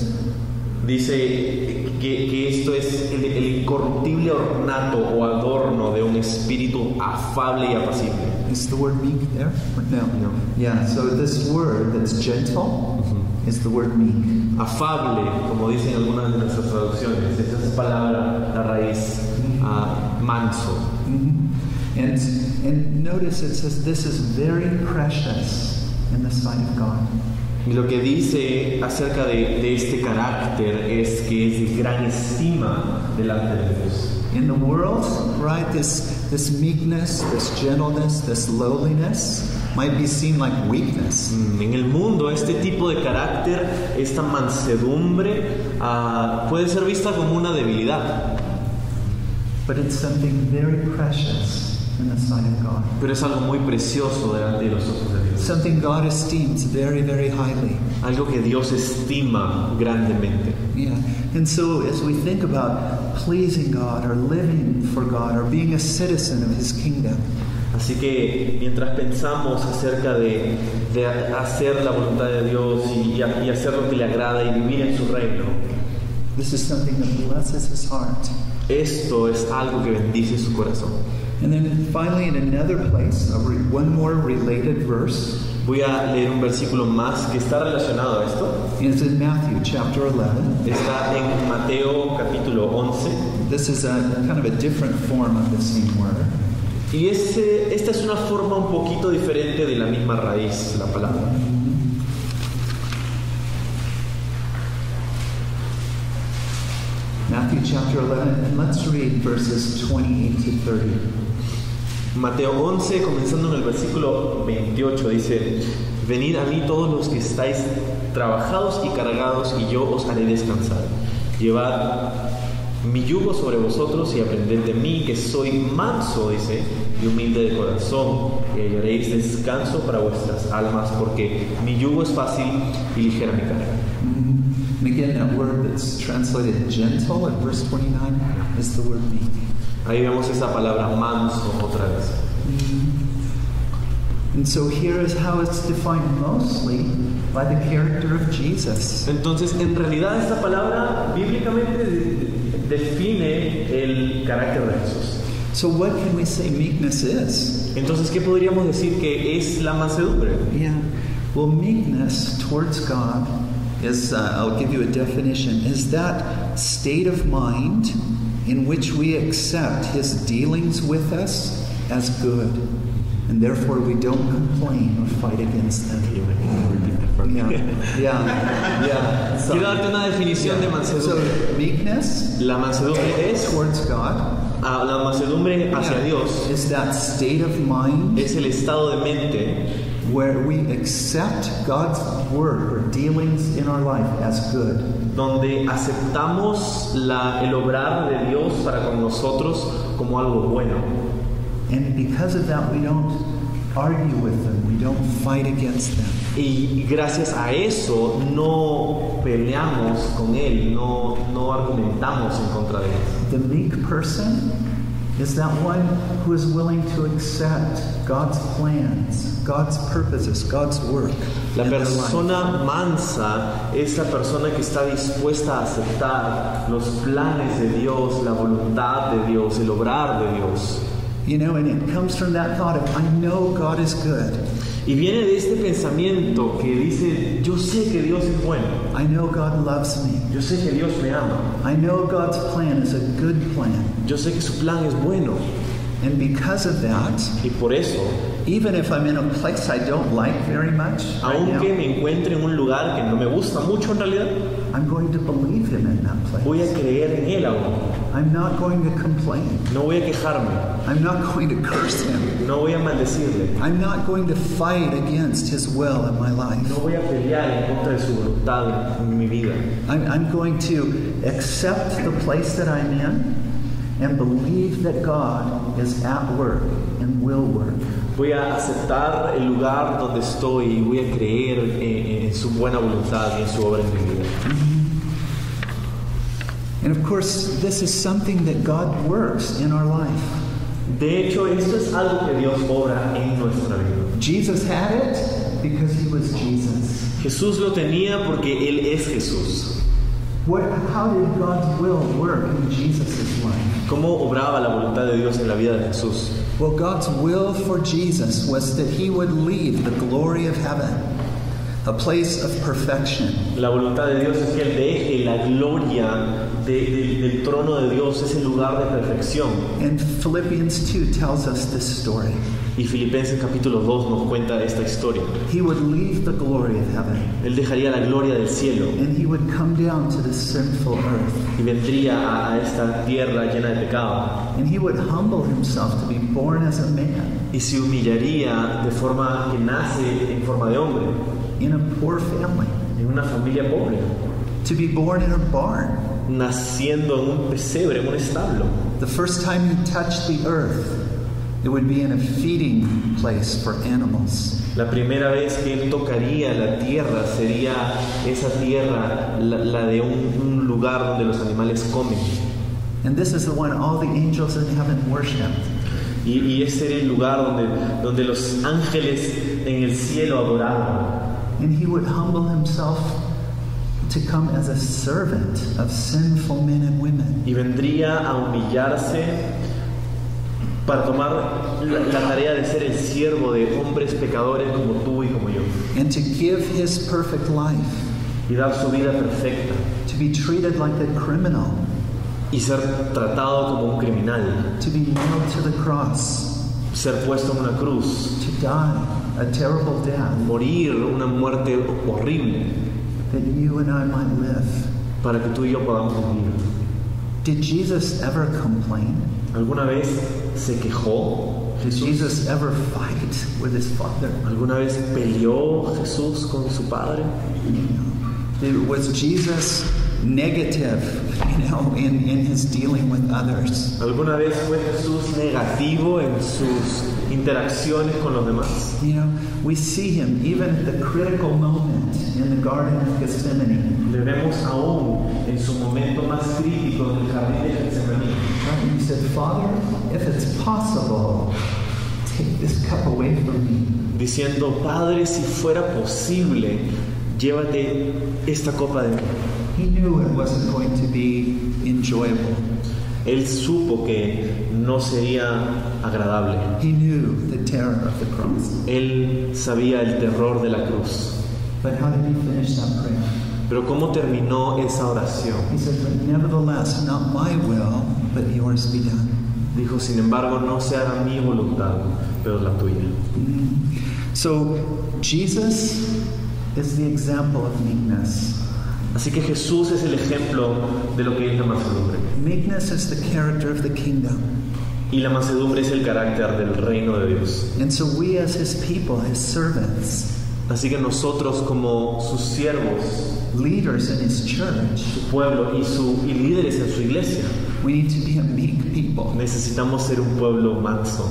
Dice que esto es el incorruptible ornato o adorno de un espíritu afable y apacible. Is the word meek there? No. No. Yeah, so this word that's gentle is the word meek. Afable, como dicen algunas de nuestras traducciones. Esta es palabra, la raíz, manso. And notice it says this is very precious in the sight of God. Y lo que dice acerca de este carácter es que es de gran estima delante de Dios. In the world, right, this meekness, this gentleness, this lowliness might be seen like weakness. En el mundo, este tipo de carácter, esta mansedumbre, puede ser vista como una debilidad. But it's something very precious in the sight of God. Pero es algo muy precioso delante de los ojos de Dios. Something God esteems very, very highly. Algo que Dios estima grandemente. Yeah. And so as we think about pleasing God or living for God or being a citizen of His kingdom, Así que mientras pensamos acerca de hacer la voluntad de Dios y hacer lo que le agrada y vivir en su reino, this is something that blesses His heart. esto es algo que bendice su corazón. And then finally in another place, one more related verse. Voy a leer un versículo más que está relacionado a esto. It's in Matthew chapter 11. Está en Mateo capítulo 11. This is a kind of a different form of the same word. Y esta es una forma un poquito diferente de la misma raíz, la palabra. Matthew chapter 11, and let's read verses 28 to 30. Mateo 11, comenzando en el versículo 28, dice: Venid a mí todos los que estáis trabajados y cargados, y yo os haré descansar. Llevad mi yugo sobre vosotros y aprended de mí, que soy manso, dice, y humilde de corazón, y hallaréis descanso para vuestras almas, porque mi yugo es fácil y ligera mi carga. And again, that word that's translated gentle in verse 29 is the word meek. Ahí vemos esa palabra manso otra vez. And so here is how it's defined mostly by the character of Jesus. Entonces, en realidad esta palabra bíblicamente define el carácter de Jesús. So what can we say meekness is? Entonces, ¿qué podríamos decir que es la mansedumbre? Yeah. Well, meekness towards God is, I'll give you a definition, is that state of mind in which we accept His dealings with us as good, and therefore we don't complain or fight against them. Yeah. So, Quiero darte una definición de mansedumbre. so meekness La mansedumbre es towards God la mansedumbre hacia Dios. is that state of mind Es el estado de mente where we accept God's word or dealings in our life as good. donde aceptamos el obrar de Dios para con nosotros como algo bueno. And because of that, we don't argue with them. We don't fight against them. Y gracias a eso no peleamos con Él, no argumentamos en contra de Él. The meek person is that one who is willing to accept God's plans, God's purposes, God's work. La in their life. persona mansa es la persona que está dispuesta a aceptar los planes de Dios, la voluntad de Dios, el obrar de Dios. You know, and it comes from that thought of, I know God is good. Y viene de este pensamiento que dice, yo sé que Dios es bueno, I know God loves me. yo sé que Dios me ama, I know God's plan is a good plan. yo sé que su plan es bueno. And because of that, Y por eso, even if I'm in a place I don't like very much right now, aunque me encuentre en un lugar que no me gusta mucho en realidad, I'm going to believe Him in that voy a place. creer en Él aún. I'm not going to complain. No voy a quejarme, I'm not going to curse Him. no voy a maldecirle, I'm not going to fight against His will in my life. no voy a pelear en contra de su voluntad en mi vida. I'm going to accept the place that I'm in and believe that God is at work and will work. Voy a aceptar el lugar donde estoy y voy a creer en su buena voluntad y en su obra en mi vida. And of course, this is something that God works in our life. De hecho, esto es algo que Dios obra en nuestra vida. Jesus had it because He was Jesus. Jesús lo tenía porque Él es Jesús. How did God's will work in Jesus' life? ¿Cómo obraba la voluntad de Dios en la vida de Jesús? Well, God's will for Jesus was that He would leave the glory of heaven, a place of perfection. La voluntad de Dios es que Él deje la gloria del trono de Dios, ese lugar de perfección. And Philippians 2 tells us this story. Y Filipenses capítulo 2 nos cuenta esta historia. He would leave the glory of heaven, Él dejaría la gloria del cielo and he would come down to this sinful earth, y vendría a esta tierra llena de pecado. and he would humble himself to be born as a man Y se humillaría de forma que nace en forma de hombre, in a poor family, en una familia pobre, to be born in a barn. naciendo en un pesebre, en un establo. The first time he touched the earth, it would be in a feeding place for animals. La primera vez que Él tocaría la tierra sería esa tierra, la de un lugar donde los animales comen. And this is the one all the angels in heaven worshipped. Y ese era el lugar donde los ángeles en el cielo adoraban. And he would humble himself to come as a servant of sinful men and women. Y vendría a humillarse para tomar la tarea de ser el siervo de hombres pecadores como tú y como yo. And to give his perfect life, Y dar su vida perfecta. to be treated like a criminal, Y ser tratado como un criminal. to be nailed to the cross, Ser puesto en una cruz. to die a terrible death, Morir una muerte horrible. that you and I might live. Para que tú y yo podamos vivir. Did Jesus ever complain? ¿Alguna vez se quejó Did Jesús? Jesus ever fight with his Father? ¿Alguna vez peleó Jesús con su Padre? Was Jesus negative, in his dealing with others? ¿Alguna vez fue Jesús negativo en sus interacciones con los demás? We see him even at the critical moment in the Garden of Gethsemane. Le vemos aún en su momento más crítico en el jardín de Getsemaní. Right? He said, Father, if it's possible, take this cup away from me. Diciendo, Padre, si fuera posible, llévate esta copa de mí. He knew it wasn't going to be enjoyable. Él supo que no sería agradable. He knew the terror of the cross. Él sabía el terror de la cruz. But how did he finish that prayer? Pero ¿cómo terminó esa oración? He said, but nevertheless, not my will, but yours be done. Dijo, sin embargo, no se haga mi voluntad, pero la tuya. So, Jesus is the example of meekness. Así que Jesús es el ejemplo de lo que es la mansedumbre. Meekness is the character of the kingdom. Y la mansedumbre es el carácter del reino de Dios. And so we as his people, his servants, Así que nosotros como sus siervos, leaders in his church, su pueblo y líderes en su iglesia, we need to be a meek people. necesitamos ser un pueblo manso.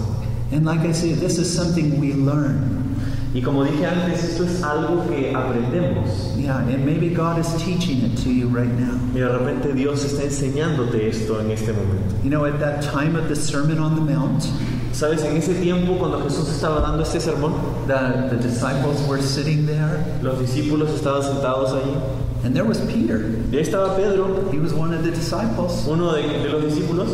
And like I say, this is something we learn. Y como dije antes, esto es algo que aprendemos. Yeah, and maybe God is teaching it to you right now. Y de repente Dios está enseñándote esto en este momento. At that time of the Sermon on the Mount, ¿Sabes? En ese tiempo, cuando Jesús estaba dando este sermón, the disciples were sitting there, los discípulos estaban sentados allí. and there was Peter. Y ahí estaba Pedro, He was one of the disciples. uno de los discípulos.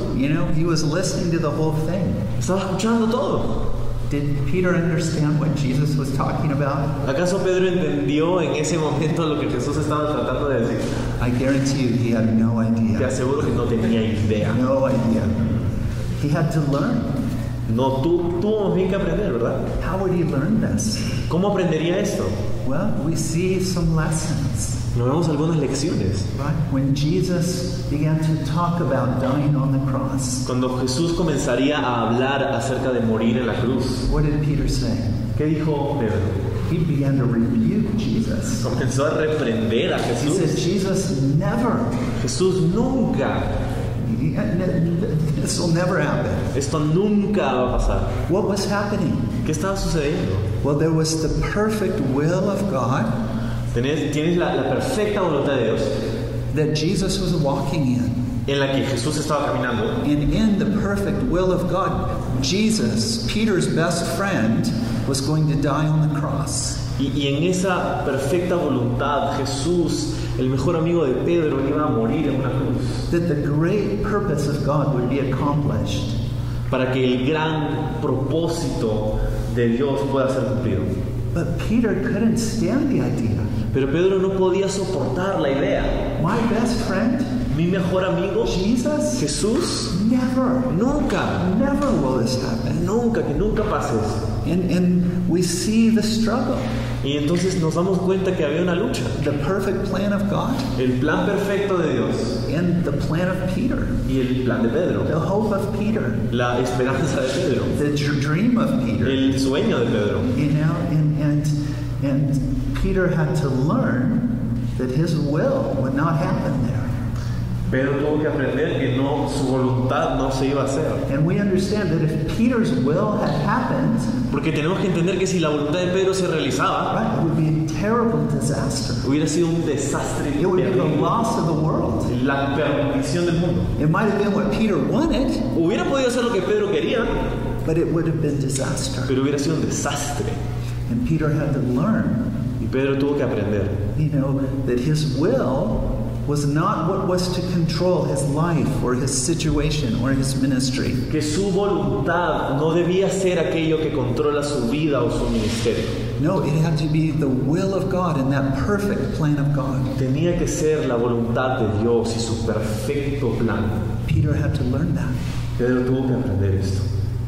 He was listening to the whole thing. Estaba escuchando todo. Did Peter understand what Jesus was talking about? ¿Acaso Pedro entendió en ese momento lo que Jesús estaba tratando de decir? I guarantee you he had no Te idea. aseguro que no tenía idea. No idea. He had to learn. No, tuvo bien que aprender, ¿verdad? How would he learn this? ¿Cómo aprendería esto? Well, we see some lessons. Nos vemos algunas lecciones. Right? When Jesus began to talk about dying on the cross, Cuando Jesús comenzaría a hablar acerca de morir en la cruz, what did Peter say? ¿qué dijo Pedro? He began to rebuke Jesus. Comenzó a reprender a He Jesús. said, Jesus, never. Jesús, nunca. This will never happen. Esto nunca va a pasar. What was happening? ¿Qué estaba sucediendo? Well, there was the perfect will of God Tienes la perfecta voluntad de Dios that Jesus was walking in. en la que Jesús estaba caminando. And in the perfect will of God, Jesus, Peter's best friend, was going to die on the cross. Y en esa perfecta voluntad, Jesús, el mejor amigo de Pedro, iba a morir en una cruz. That the great purpose of God would be accomplished. Para que el gran propósito de Dios pueda ser cumplido. But Peter couldn't stand the idea. Pero Pedro no podía soportar la idea. My best friend, Mi mejor amigo, Jesus, Jesús, never will this happen. que nunca pase eso. And we see the struggle. Y entonces nos damos cuenta que había una lucha. The perfect plan of God El plan perfecto de Dios and the plan of Peter. y el plan de Pedro. The hope of Peter. La esperanza de Pedro. The dream of Peter. El sueño de Pedro. You know, and Peter had to learn that his will would not happen there. Pedro tuvo que aprender que no, su voluntad no se iba a hacer. And we understand that if Peter's will had happened, Porque tenemos que entender que si la voluntad de Pedro se realizaba, right, it would be a terrible disaster. hubiera sido un desastre It would be the terrible. loss of the world. La perdición del mundo. It might have been what Peter wanted, Hubiera podido ser lo que Pedro quería, but it would have been disaster. pero hubiera sido un desastre. And Peter had to learn, Y Pedro tuvo que aprender you know, that his will was not what was to control his life or his situation or his ministry. que su voluntad no debía ser aquello que controla su vida o su ministerio. No, it had to be the will of God and that perfect plan of God. Tenía que ser la voluntad de Dios y su perfecto plan. Peter had to learn that. Pedro tuvo que aprender esto.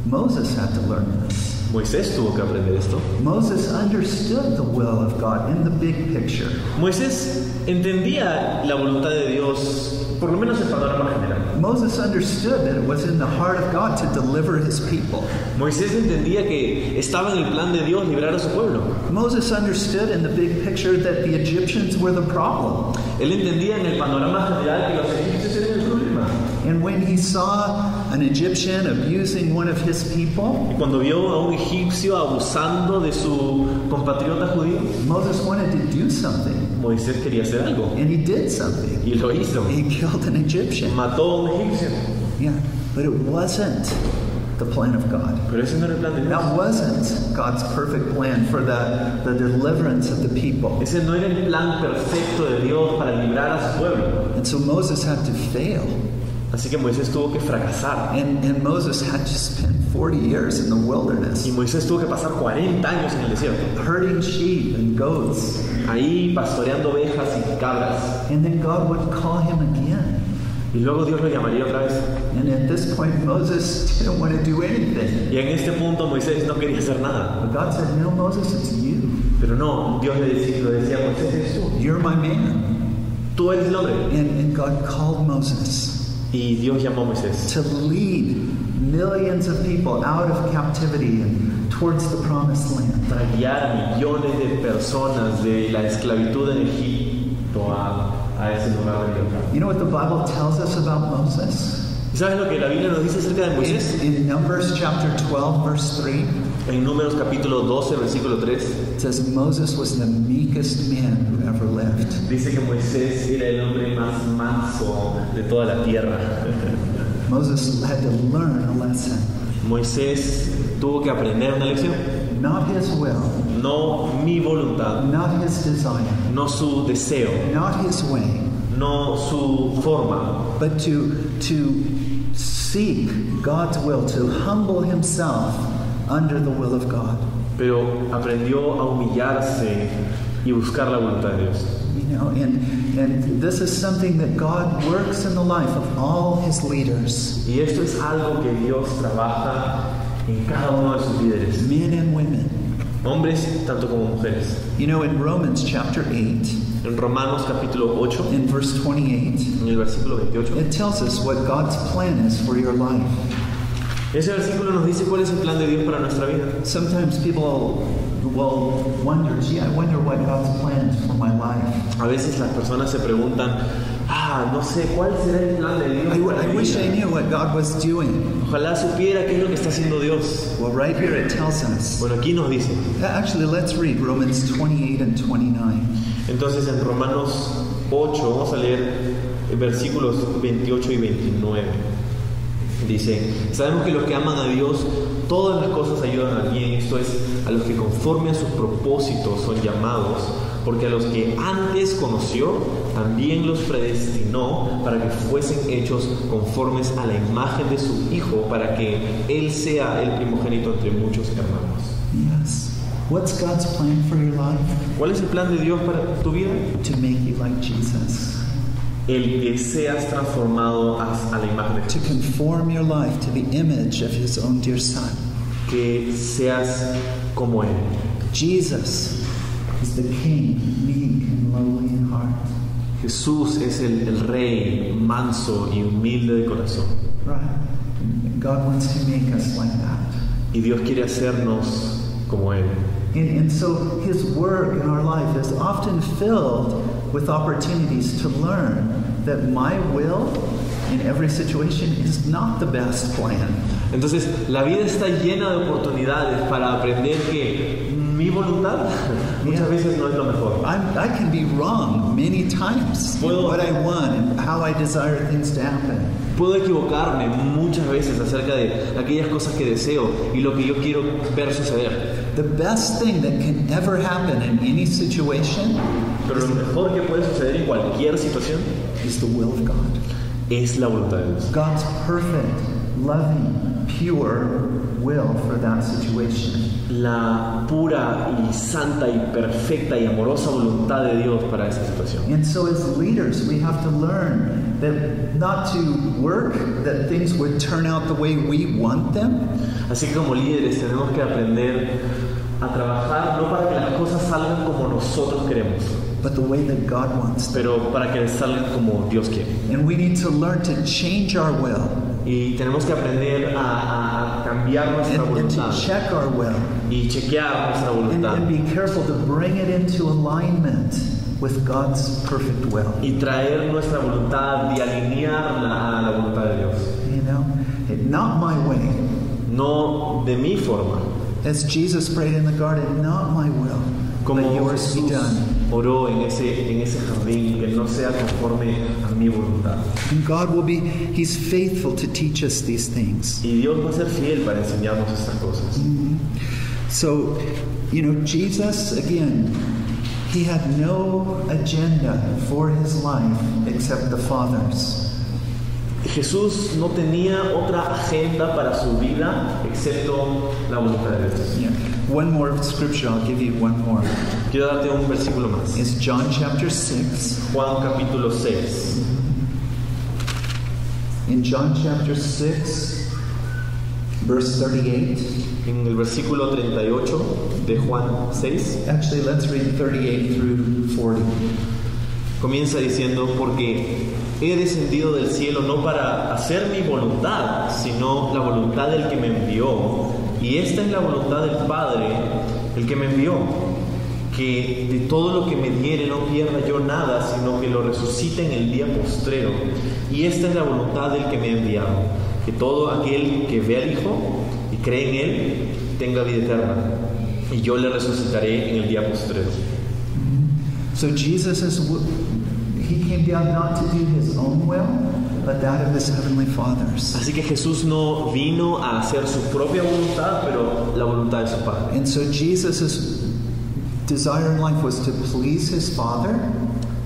Moses had to learn this. Moisés tuvo que aprender esto. Moses understood the will of God in the big picture. Moisés entendía la voluntad de Dios, por lo menos en panorama general. Moses understood that it was in the heart of God to deliver his people. Moisés entendía que estaba en el plan de Dios librar a su pueblo. Moses understood in the big picture that the Egyptians were the problem. Él entendía en el panorama general que los egipcios eran el problema. And when he saw an Egyptian abusing one of his people, Y cuando vio a un egipcio abusando de su compatriota judío, Moses wanted to do something, Moisés quería hacer algo. and he did something. Y lo hizo. He killed an Egyptian. Mató a un egipcio. Yeah, but it wasn't the plan of God. Pero ese no era el plan de Dios. That wasn't God's perfect plan for the deliverance of the people. Ese no era el plan perfecto de Dios para librar a su pueblo. And so Moses had to fail. Así que Moisés tuvo que fracasar. And Moses had to spend 40 years in the wilderness, Y Moisés tuvo que pasar 40 años en el desierto. herding sheep and goats. Ahí pastoreando ovejas y cabras. And then God would call him again. Y luego Dios lo llamaría otra vez. And at this point, Moses didn't want to do anything. Y en este punto Moisés no quería hacer nada. But God said, no, Moses, it's you. Pero no, Dios le decía, Moisés, eres tú. You're my man. Tú eres el hombre. And God called Moses Y Dios llamó a Moisés to lead millions of people out of captivity and towards the promised land. para guiar a millones de personas de la esclavitud en Egipto a ese lugar de libertad. You know what the Bible tells us about Moses? ¿Y sabes lo que la Biblia nos dice acerca de Moisés? In Numbers chapter 12, verse 3, En Números capítulo 12, versículo 3, it says Moses was the meekest man who ever lived. dice que Moisés era el hombre más manso de toda la tierra. Moses had to learn a lesson. Moisés tuvo que aprender una lección. Not his will, No mi voluntad, not his desire, no su deseo, not his way, no su forma, but to seek God's will, to humble himself under the will of God. pero aprendió a humillarse y buscar la voluntad de Dios. You know, and this is something that God works in the life of all his leaders, Y esto es algo que Dios trabaja en cada uno de sus líderes, men and women. hombres tanto como mujeres. You know, in Romans chapter 8, En Romanos capítulo 8, in verse 28, en el versículo 28, it tells us what God's plan is for your life. ese versículo nos dice cuál es el plan de Dios para nuestra vida. Sometimes people will wonder, gee, I wonder what God's plan is for my life. A veces las personas se preguntan, no sé, ¿cuál será el plan de Dios para I mi wish I vida? knew what God was doing. Ojalá supiera qué es lo que está haciendo Dios. Well, right here it tells us. Bueno, aquí nos dice. Actually, let's read Romans 28 and 29. Entonces en Romanos 8 vamos a leer versículos 28 y 29. Dice, sabemos que los que aman a Dios, todas las cosas ayudan al bien, esto es, a los que conforme a sus propósitos son llamados, porque a los que antes conoció, también los predestinó para que fuesen hechos conformes a la imagen de su Hijo, para que Él sea el primogénito entre muchos hermanos. Yes. What's God's plan for your life? ¿Cuál es el plan de Dios para tu vida? To make you like Jesus. El que seas transformado a la imagen de To Jesús. conform your life to the image of His own dear Son. Que seas como Él. Jesus is the King, meek and lowly in heart. Jesús es el rey manso y humilde de corazón. Right? And God wants to make us like that. Y Dios quiere hacernos como Él. And so His work in our life is often filled with opportunities to learn that my will in every situation is not the best plan. Entonces, la vida está llena de oportunidades para aprender que mi voluntad muchas veces no es lo mejor. I can be wrong many times in what I want and how I desire things to happen. Puedo equivocarme muchas veces acerca de aquellas cosas que deseo y lo que yo quiero ver suceder. The best thing that can ever happen in any situation Pero lo mejor que puede suceder en cualquier situación is the will of God. es la voluntad de Dios. God's perfect, loving, pure will for that situation. La pura y santa y perfecta y amorosa voluntad de Dios para esa situación. And so as leaders, we have to learn that not to work that things would turn out the way we want them, Así que como líderes tenemos que aprender a trabajar no para que las cosas salgan como nosotros queremos, but the way that God wants them. pero para que salgan como Dios quiere. And we need to learn to change our will Y tenemos que aprender a cambiar nuestra and to voluntad check our will y chequear nuestra voluntad and be careful to bring it into alignment with God's perfect will. y traer nuestra voluntad y alinearla a la voluntad de Dios. You know, not my way. No de mi forma, As Jesus prayed in the garden, not my will, como but yours be Jesús done. oró en ese jardín, que no sea conforme a mi voluntad. And God will be, He's faithful to teach us these things. Y Dios va a ser fiel para enseñarnos estas cosas. So, you know, Jesus, again, He had no agenda for His life except the Father's. Jesús no tenía otra agenda para su vida excepto la voluntad de Dios. Yeah. One more scripture, I'll give you one more. Quiero darte un versículo más. It's John chapter 6. Juan capítulo 6. In John chapter 6, verse 38. En el versículo 38 de Juan 6. Actually, let's read 38 through 40. Comienza diciendo, porque he descendido del cielo no para hacer mi voluntad, sino la voluntad del que me envió. Y esta es la voluntad del Padre, el que me envió, que de todo lo que me diere no pierda yo nada, sino que lo resucite en el día postrero. Y esta es la voluntad del que me ha enviado, que todo aquel que ve al Hijo y cree en Él tenga vida eterna, y yo le resucitaré en el día postrero. So Jesus He came down not to do His own will, but that of His heavenly Father's. Así que Jesús no vino a hacer su propia voluntad, pero la voluntad de su Padre. And so Jesus' desire in life was to please His Father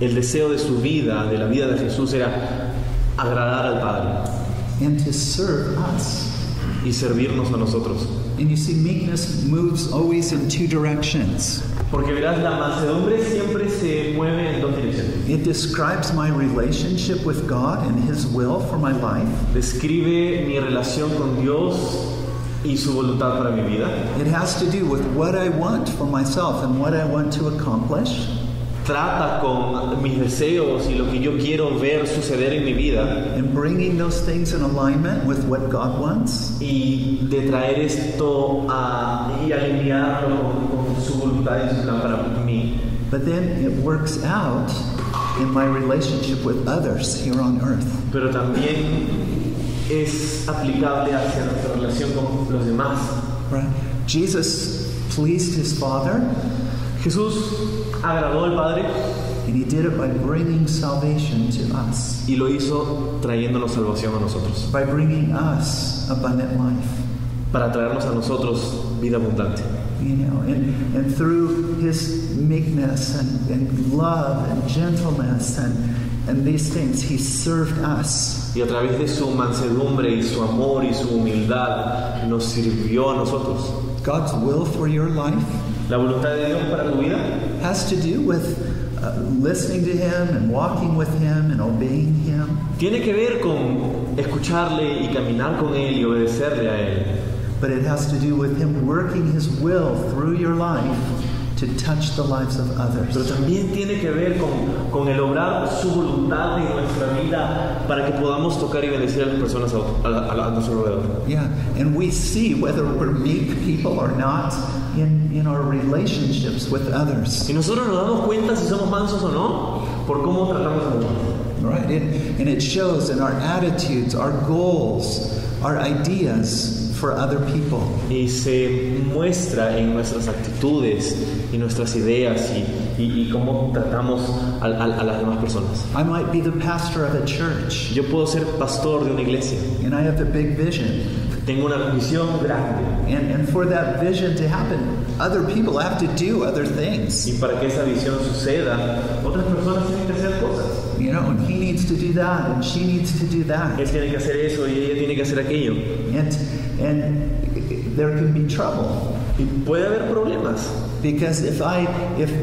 El deseo de su vida, de la vida de Jesús, era agradar al Padre and to serve us. y servirnos a nosotros. And you see, meekness moves always in two directions. Porque verás, la mansedumbre siempre se mueve en dos direcciones. It describes my relationship with God and His will for my life. Describe mi relación con Dios y su voluntad para mi vida. It has to do with what I want for myself and what I want to accomplish. Trata con mis deseos y lo que yo quiero ver suceder en mi vida, And bringing those things in alignment with what God wants. y de traer esto y alinearlo con su voluntad y su plan para mí. But then it works out in my relationship with others here on earth. Pero también es aplicable hacia nuestra relación con los demás. Right? Jesus pleased His Father, Jesús agradó al Padre and He did it by bringing salvation to us, y lo hizo trayéndonos salvación a nosotros, by bringing us abundant life. para traernos a nosotros vida abundante. You know, and through His meekness and love and gentleness and these things, He served us. Y a través de su mansedumbre y su amor y su humildad nos sirvió a nosotros. God's will for your life La voluntad de Dios para tu vida has to do with listening to Him and walking with Him and obeying Him. tiene que ver con escucharle y caminar con Él y obedecerle a Él. But it has to do with Him working His will through your life to touch the lives of Pero others. también tiene que ver con el obrar su voluntad en nuestra vida para que podamos tocar y bendecir a las personas a nuestro alrededor. Yeah, and we see whether we're meek people or not in our relationships with others. Y nosotros nos damos cuenta si somos mansos o no por cómo tratamos a los demás. Right? And it shows in our attitudes, our goals, our ideas for other people. Y se muestra en nuestras actitudes y nuestras ideas y cómo tratamos a las demás personas. I might be the pastor of a church, Yo puedo ser pastor de una iglesia. and I have the big vision. Tengo una visión grande. And for that vision to happen, other people have to do other things. Y para que esa visión suceda, otras personas tienen que hacer cosas. You know, and he needs to do that, and she needs to do that. Él tiene que hacer eso y ella tiene que hacer aquello. And there can be trouble. Y puede haber problemas. Because if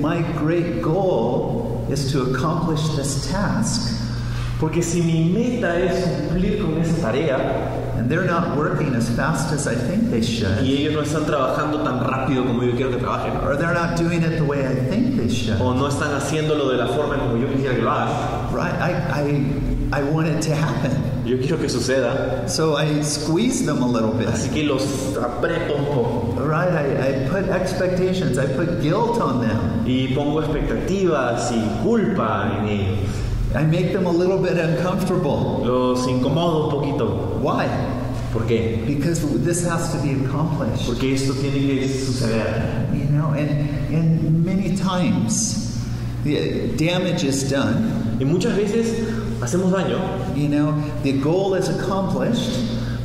my great goal is to accomplish this task, Porque si mi meta es cumplir con esa tarea and they're not working as fast as I think they should, y ellos no están trabajando tan rápido como yo quiero que trabajen, or they're not doing it the way I think they should, o no están haciéndolo de la forma como yo quisiera que lo hagan, right? I want it to happen. yo quiero que suceda, So I squeeze them a little bit. así que los aprieto un poco Right? I put expectations, I put guilt on them. y pongo expectativas y culpa en ellos. I make them a little bit uncomfortable. Los incomodo un poquito. Why? ¿Por qué? Because this has to be accomplished. Porque esto tiene que suceder. You know, and many times the damage is done. Y muchas veces hacemos daño. You know, the goal is accomplished,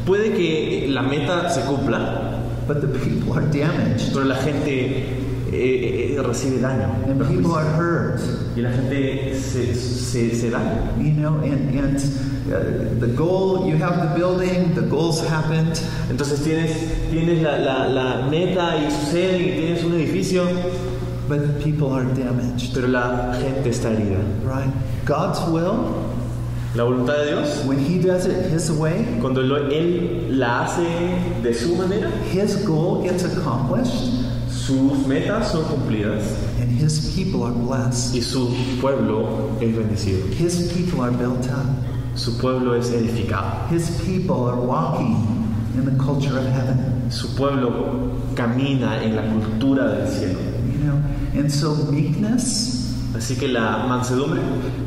Puede que la meta se cumpla, but the people are damaged. pero la gente recibe daño. And people are hurt. Y la gente se daña. You know, and the goal, you have the building, the goals happened, Entonces tienes la meta y sucede y tienes un edificio, but people are damaged. pero la gente está herida. Right? God's will, La voluntad de Dios, when He does it His way, cuando Él la hace de su manera, His goal gets accomplished, sus metas son cumplidas and His people are blessed. y su pueblo es bendecido. His people are built up. Su pueblo es edificado. His people are walking in the culture of heaven. Su pueblo camina en la cultura del cielo. You know, and so meekness, Así que la mansedumbre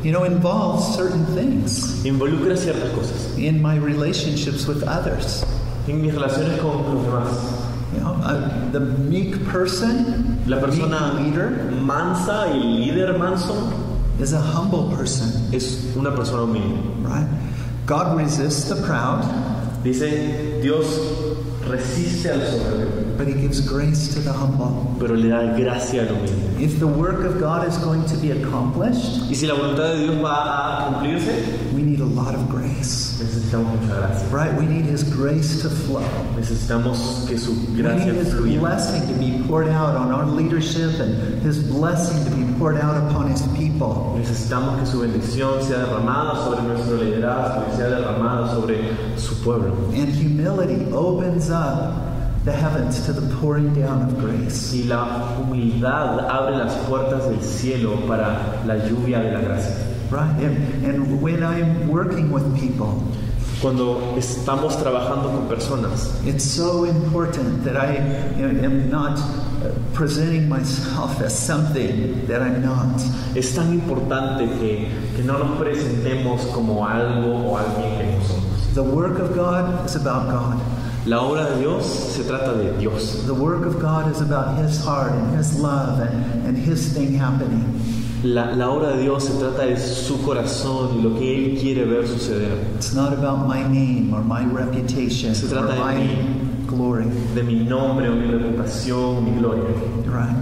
you know, involves certain things involucra ciertas cosas. in my relationships with others. En mis relaciones con los demás, You know, the meek person, la the meek persona leader, mansa y el líder manso is a humble person, es una persona humilde. right? God resists the proud, Dice, Dios resiste al soberbio, but He gives grace to the humble. pero le da gracia al humilde. If the work of God is going to be accomplished, Y si la voluntad de Dios va a cumplirse, we need a lot of grace, necesitamos mucha gracia. right? We need His grace to flow. Necesitamos que su We gracia need His fluya. blessing to be poured out on our leadership and His blessing to be poured out upon His people. Necesitamos que su bendición sea derramada sobre nuestro liderazgo y sea derramada sobre su pueblo. And humility opens up the heavens to the pouring down of grace. Y la humildad abre las puertas del cielo para la lluvia de la gracia. Right? And when I'm working with people, Cuando estamos trabajando con personas, it's so important that I am not presenting myself as something that I'm not. es tan importante que no nos presentemos como algo o alguien que no somos. The work of God is about God. La obra de Dios se trata de Dios. The work of God is about His heart and His love and His thing happening. La obra de Dios se trata de su corazón y lo que Él quiere ver suceder. It's not about my name or my reputation Se or trata de my mí. glory. De mi nombre o mi reputación, mi gloria. Right?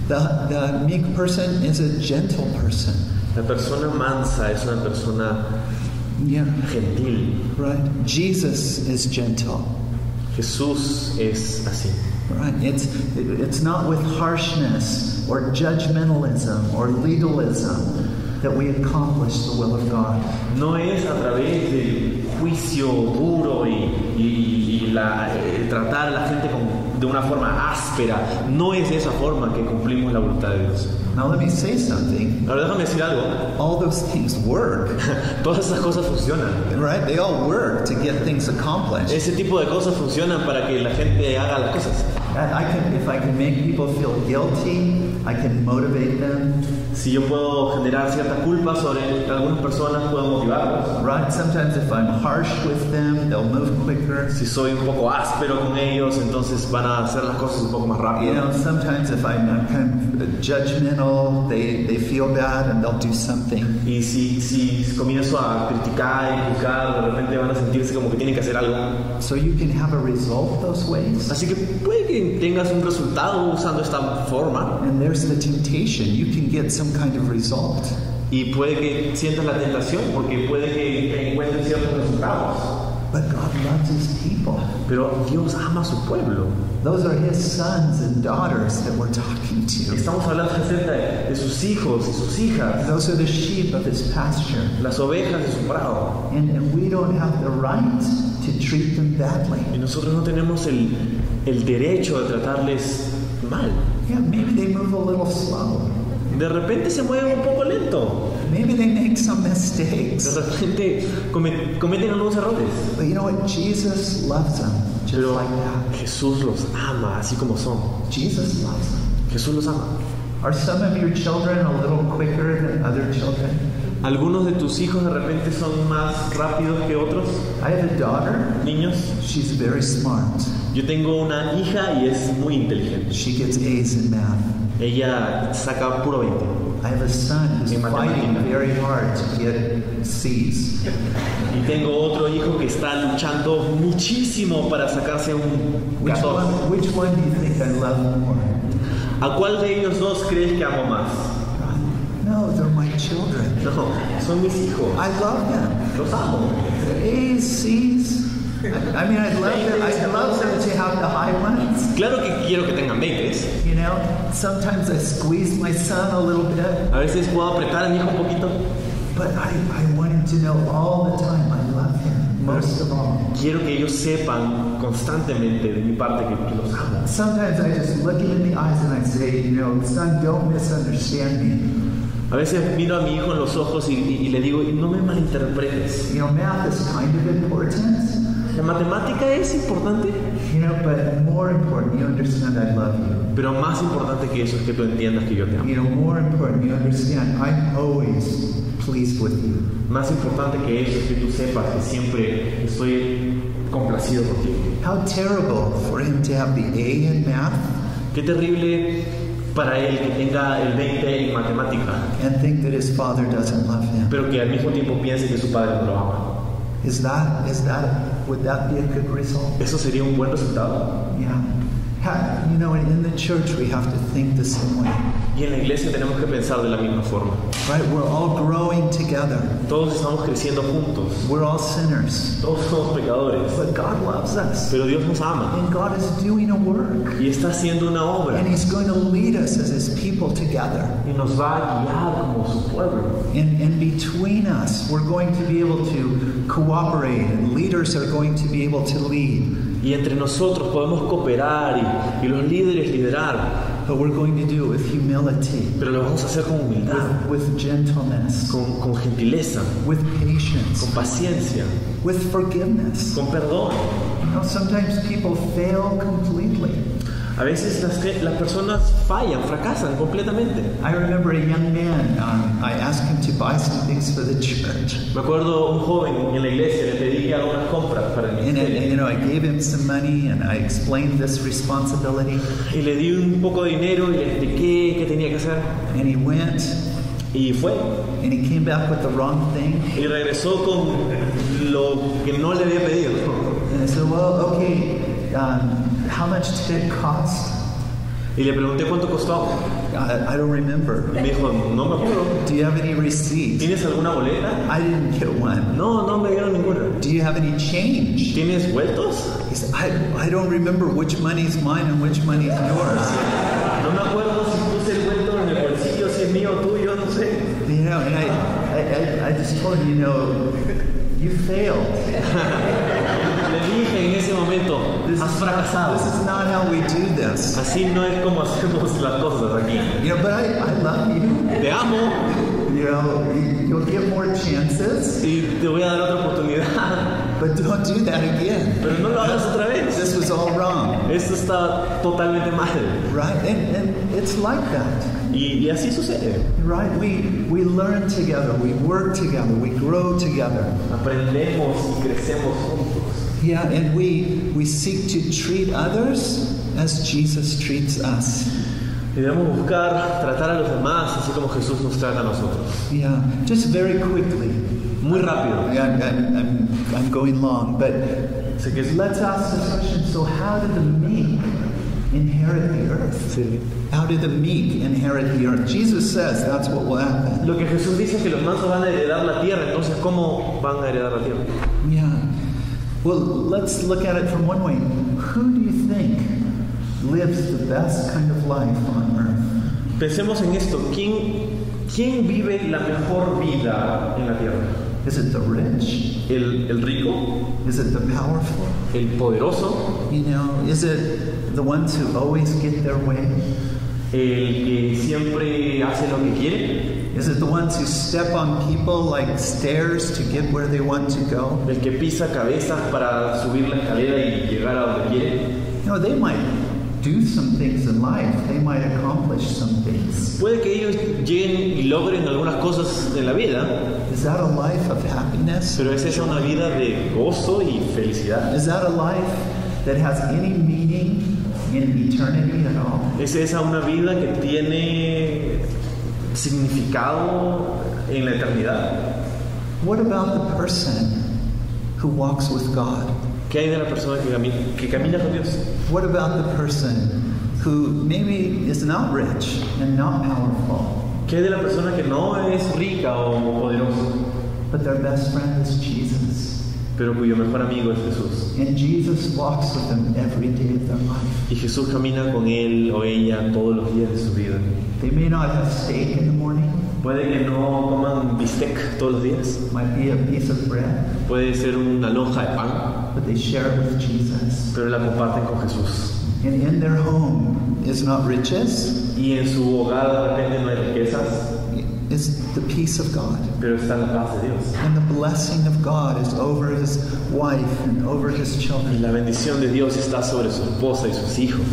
The meek person is a gentle person. La persona mansa es una persona Yeah. gentil. Right? Jesus is gentle. Jesús es así. Right? It's not with harshness or judgmentalism or legalism that we accomplish the will of God. No es a través del juicio duro y tratar a la gente de una forma áspera. No es de esa forma que cumplimos la voluntad de Dios. Now let me say something. Ahora déjame decir algo. All those things work. Todas esas cosas funcionan. Right? They all work to get things accomplished. Ese tipo de cosas funcionan para que la gente haga las cosas. If I can make people feel guilty, I can motivate them. Si yo puedo generar cierta culpa sobre algunas personas, puedo motivarlos. Right? Sometimes if I'm harsh with them, they'll move quicker. Si soy un poco áspero con ellos, entonces van a hacer las cosas un poco más rápido. You know, sometimes if I'm kind of judgmental, they feel bad and they'll do something. Y si comienzo a criticar y juzgar, de repente van a sentirse como que tienen que hacer algo. So you can have a result those ways. Así que puede que tengas un resultado usando esta forma. And there's the temptation. You can get some kind of result. Y puede que sientas la tentación porque puede que encuentres ciertos resultados. But God loves His people. Pero Dios ama a su pueblo. Those are His sons and daughters that we're talking to. Estamos hablando acerca de sus hijos y sus hijas. Those are the sheep of His pasture. Las ovejas de su prado. And we don't have the right to treat them badly. Y nosotros no tenemos el derecho de tratarles mal. Yeah, maybe they move a little slow. De repente se mueven un poco lento. Maybe they make some mistakes. De repente cometen algunos errores. But you know what? Jesus loves them just Pero like that. Jesús los ama así como son. Jesus loves them. Jesús los ama. Are some of your children a little quicker than other children? Algunos de tus hijos de repente son más rápidos que otros. I have a daughter. Niños. She's very smart. Yo tengo una hija y es muy inteligente. She gets A's in math. Ella saca puro 20. I have a son who's En fighting matemática. very hard to get C's. Y tengo otro hijo que está luchando muchísimo para sacarse un 14. Which one do you think I love more? ¿A cuál de ellos dos crees que amo más? No, they're my children. No, son mis hijos. I love them. Los amo. A's, C's. I mean, I'd love them to have the high ones. Claro que quiero que tengan 20. You know, sometimes I squeeze my son a little bit, A veces puedo apretar a mi hijo un poquito. but I want him to know all the time I love him most of all. Quiero que ellos sepan constantemente de mi parte que los amo. Sometimes I just look him in the eyes and I say, you know, son, don't misunderstand me. A veces miro a mi hijo en los ojos y le digo, no me malinterpretes. You know, math is kind of important, La matemática es importante, you know, but more important, you understand I love you. pero más importante que eso es que tú entiendas que yo te amo. You know, more important, you understand I'm always pleased with you. Más importante que eso es que tú sepas que siempre estoy complacido contigo. How terrible for him to have the A in math Qué terrible para él que tenga el 20 en matemática, and think that his father doesn't love him. pero que al mismo tiempo piense que su padre no lo ama. Would that be a good result? ¿Eso sería un buen resultado? Yeah. You know, in the church we have to think the same way. Y en la iglesia tenemos que pensar de la misma forma. Right? We're all growing together. Todos estamos creciendo juntos. We're all sinners. Todos somos pecadores. But God loves us. Pero Dios nos ama. And God is doing a work. Y está haciendo una obra. And He's going to lead us as His people together. Y nos va a guiar como su pueblo. And between us, we're going to be able to cooperate. And leaders are going to be able to lead. Y entre nosotros podemos cooperar y los líderes liderar. But we're going to do it with humility. Pero lo vamos a hacer con humildad. With gentleness. Con gentileza. With patience. Con paciencia. With forgiveness. Con perdón. You know, sometimes people fail completely. A veces las personas fallan, fracasan completamente. I remember a young man, I asked him to buy some things for the church. Me acuerdo un joven en la iglesia, le pedí que haga unas compras para el And ministerio. you know, I gave him some money and I explained this responsibility. Y le di un poco de dinero y le expliqué qué tenía que hacer. And he went Y fue. and he came back with the wrong thing. Y regresó con lo que no le había pedido. And I said, well, okay, how much did it cost? Y le pregunté cuánto costó. I don't remember. Y me dijo, no me acuerdo. Do you have any receipt? ¿Tienes alguna boleta? I didn't get one. No, no me dieron ninguna. Do you have any change? ¿Tienes vueltos? He said, I don't remember which money's mine and which money's yours. No me acuerdo si puse el vuelto en el bolsillo, si es mío o tuyo, no sé. You know, and I just told him, you know, you failed. Le dije en ese momento, has fracasado. This is not how we do this. Así no es como hacemos las cosas aquí. You know, but I love you. Te amo. You know, you'll get more chances. Y te voy a dar otra oportunidad. But don't do that again. Pero no lo hagas otra vez. This was all wrong. Esto está totalmente mal. Right? And it's like that. Y así sucede. Right? We learn together, we work together, we grow together. Aprendemos y crecemos juntos. Yeah, and we seek to treat others as Jesus treats us. Y debemos buscar tratar a los demás así como Jesús nos trata a nosotros. Yeah, just very quickly. Muy rápido. I'm going long, but Sé que es- let's ask this question. So how did the meek inherit the earth? Sí. How did the meek inherit the earth? Jesus says that's what will happen. Lo que Jesús dice es que los mansos van a heredar la tierra, entonces ¿cómo van a heredar la tierra? Yeah. Well, let's look at it from one way. Who do you think lives the best kind of life on earth? Pensemos en esto, ¿quién vive la mejor vida en la tierra? Is it the rich? ¿El rico? Is it the powerful? ¿El poderoso? You know, is it the ones who always get their way? ¿El que siempre hace lo que quiere? Is it the ones who step on people like stairs to get where they want to go? ¿El que pisa cabezas para subir la escalera y llegar a donde quiere? You know, they might do some things in life. They might accomplish some things. Puede que ellos lleguen y logren algunas cosas en la vida, Is that a life of happiness? pero ¿es esa una vida de gozo y felicidad? Is that a life that has any meaning in eternity at all? ¿Es esa una vida que tiene significado en la eternidad? What about the person who walks with God? ¿Qué hay de la persona que camina con Dios? What about the person who maybe is not rich and not powerful, ¿Qué hay de la persona que no es rica o poderosa, but their best friend is Jesus? pero cuyo mejor amigo es Jesús? And Jesus walks with them every day of their life. Y Jesús camina con él o ella todos los días de su vida. They may not have steak in the morning, Puede que no coman bistec todos los días, might be a piece of bread, puede ser una lonja de pan, but they share it with Jesus. pero la comparten con Jesús. And in their home is not riches, Y en su hogar de repente no hay riquezas, it's the peace of God. pero está la paz de Dios. And the blessing of God is over his wife and over his Y children. la bendición de Dios está sobre su esposa y sus hijos.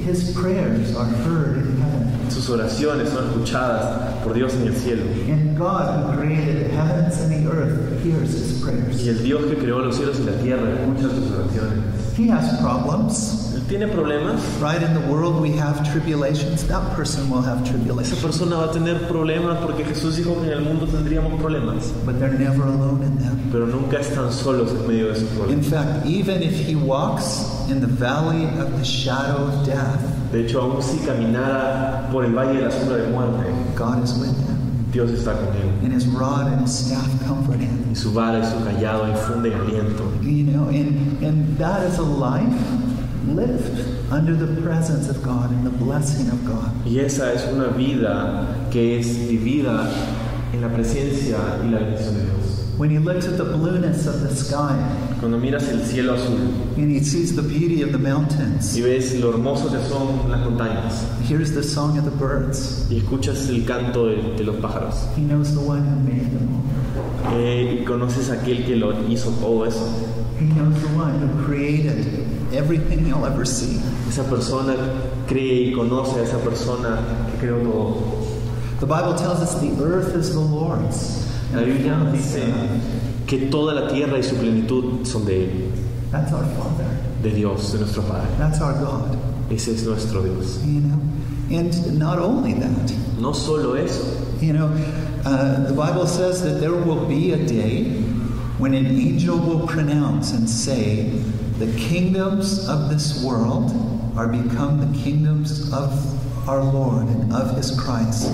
His prayers are heard in heaven. Sus oraciones son escuchadas por Dios en el cielo. And God, who created the heavens and the earth, hears his Y prayers. el Dios que creó los cielos y la tierra escucha sus oraciones. He has problems. Él tiene problemas. Right? In the world we have tribulations. That person will have Esa tribulations. persona va a tener problemas porque Jesús dijo que en el mundo tendríamos problemas. But they're never alone in them. Pero nunca están solos en medio de esos In problemas. fact, even if he walks in the valley of the shadow of death, De hecho, aún si caminara por el valle de la sombra de muerte, God is with him. Dios está con él. And his rod and his staff comfort him. Y su vara y su callado infunden aliento. You know, and that is a life lived under the presence of God and the blessing of God. Y esa es una vida que es vivida en la presencia y la bendición de Dios. When he looks at the blueness of the sky Cuando miras el cielo azul and he sees the beauty of the mountains, y ves lo hermoso que son las montañas hears the song of the birds, y escuchas el canto de los pájaros he knows the one who made them all. y conoces a aquel que lo hizo todo eso, He knows the one who created everything you'll ever see. esa persona cree y conoce a esa persona que creó todo. The Bible tells us the earth is the Lord's. La Biblia nos dice que toda la tierra y su plenitud son de Él, That's our Father. de Dios, de nuestro Padre. That's our God. Ese es nuestro Dios. You know, and not only that, No solo eso, you know, the Bible says that there will be a day when an angel will pronounce and say, "The kingdoms of this world are become the kingdoms of our Lord and of His Christ."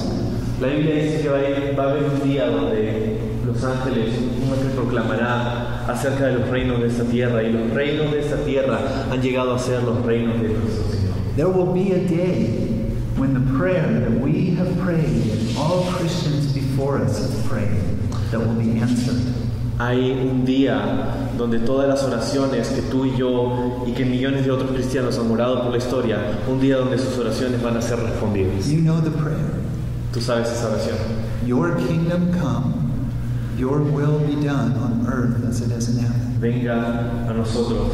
la Biblia dice que va a haber un día donde los ángeles, un ángel proclamará acerca de los reinos de esta tierra, y los reinos de esta tierra han llegado a ser los reinos de nuestro Señor. There will be a day when the prayer that we have prayed and all Christians before us have prayed, that will be answered. Hay un día donde todas las oraciones que tú y yo y que millones de otros cristianos han orado por la historia, un día donde sus oraciones van a ser respondidas. You know the prayer. Tú sabes esa oración. Your kingdom come, your will be done on earth as it is in heaven. Venga a nosotros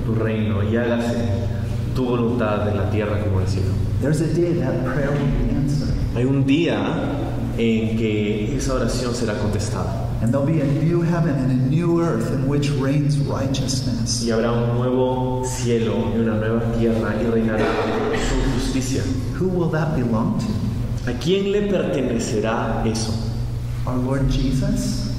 tu reino y hágase tu voluntad en la tierra como en el cielo. There's a day that prayer will be answered. Hay un día en que esa oración será contestada. And there'll be a new heaven and a new earth in which reigns righteousness. Y habrá un nuevo cielo y una nueva tierra y reinará su justicia. Who will that belong to? ¿A quién le pertenecerá eso? Our Lord Jesus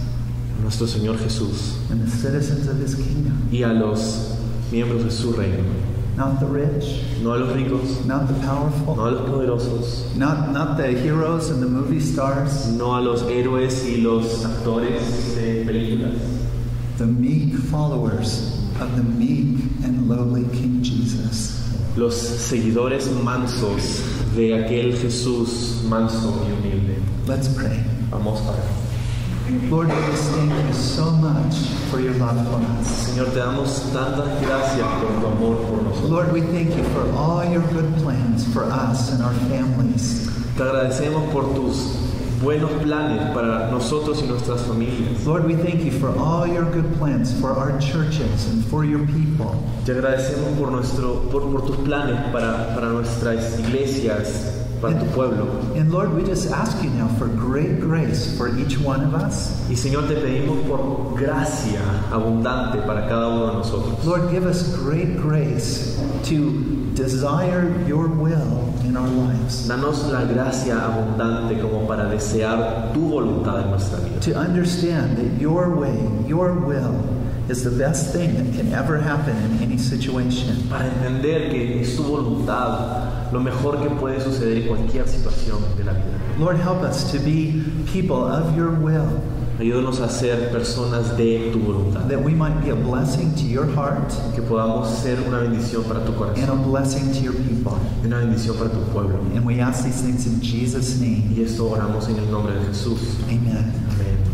Nuestro Señor Jesús and the citizens of His kingdom. y a los miembros de su reino. Not the rich, No a los ricos, not the no powerful, a los poderosos, not the heroes and the movie stars, no a los héroes y los actores de películas. the meek followers of the meek and lowly King Jesus. Los seguidores mansos de aquel Jesús manso y humilde. Let's pray. Vamos a orar. Lord, we just thank you so much for your love for us. Señor, te damos tantas gracias por tu amor por nosotros. Lord, we thank you for all your good plans for us and our families. Te agradecemos por tus buenos planes para nosotros y nuestras familias. Lord, we thank you for all your good plans for our churches and for your people. Te agradecemos por tus planes para nuestras iglesias, para tu pueblo. And Lord, we just ask you now for great grace for each one of us. Y Señor, te pedimos por gracia abundante para cada uno de nosotros. Lord, give us great grace to desire your will in our lives. Danos la gracia abundante como para desear tu voluntad en nuestra vida. To understand that your way, your will, is the best thing that can ever happen in any situation. Para entender que es tu voluntad lo mejor que puede suceder en cualquier situación de la vida. Lord, help us to be people of your will, Ayúdanos a ser personas de tu voluntad. that we might be a blessing to your heart Que podamos ser una bendición para tu and corazón. a blessing to your people. Y una bendición para tu pueblo. And we ask these things in Jesus' name. Y esto oramos en el nombre de Jesús. Amen. Amén.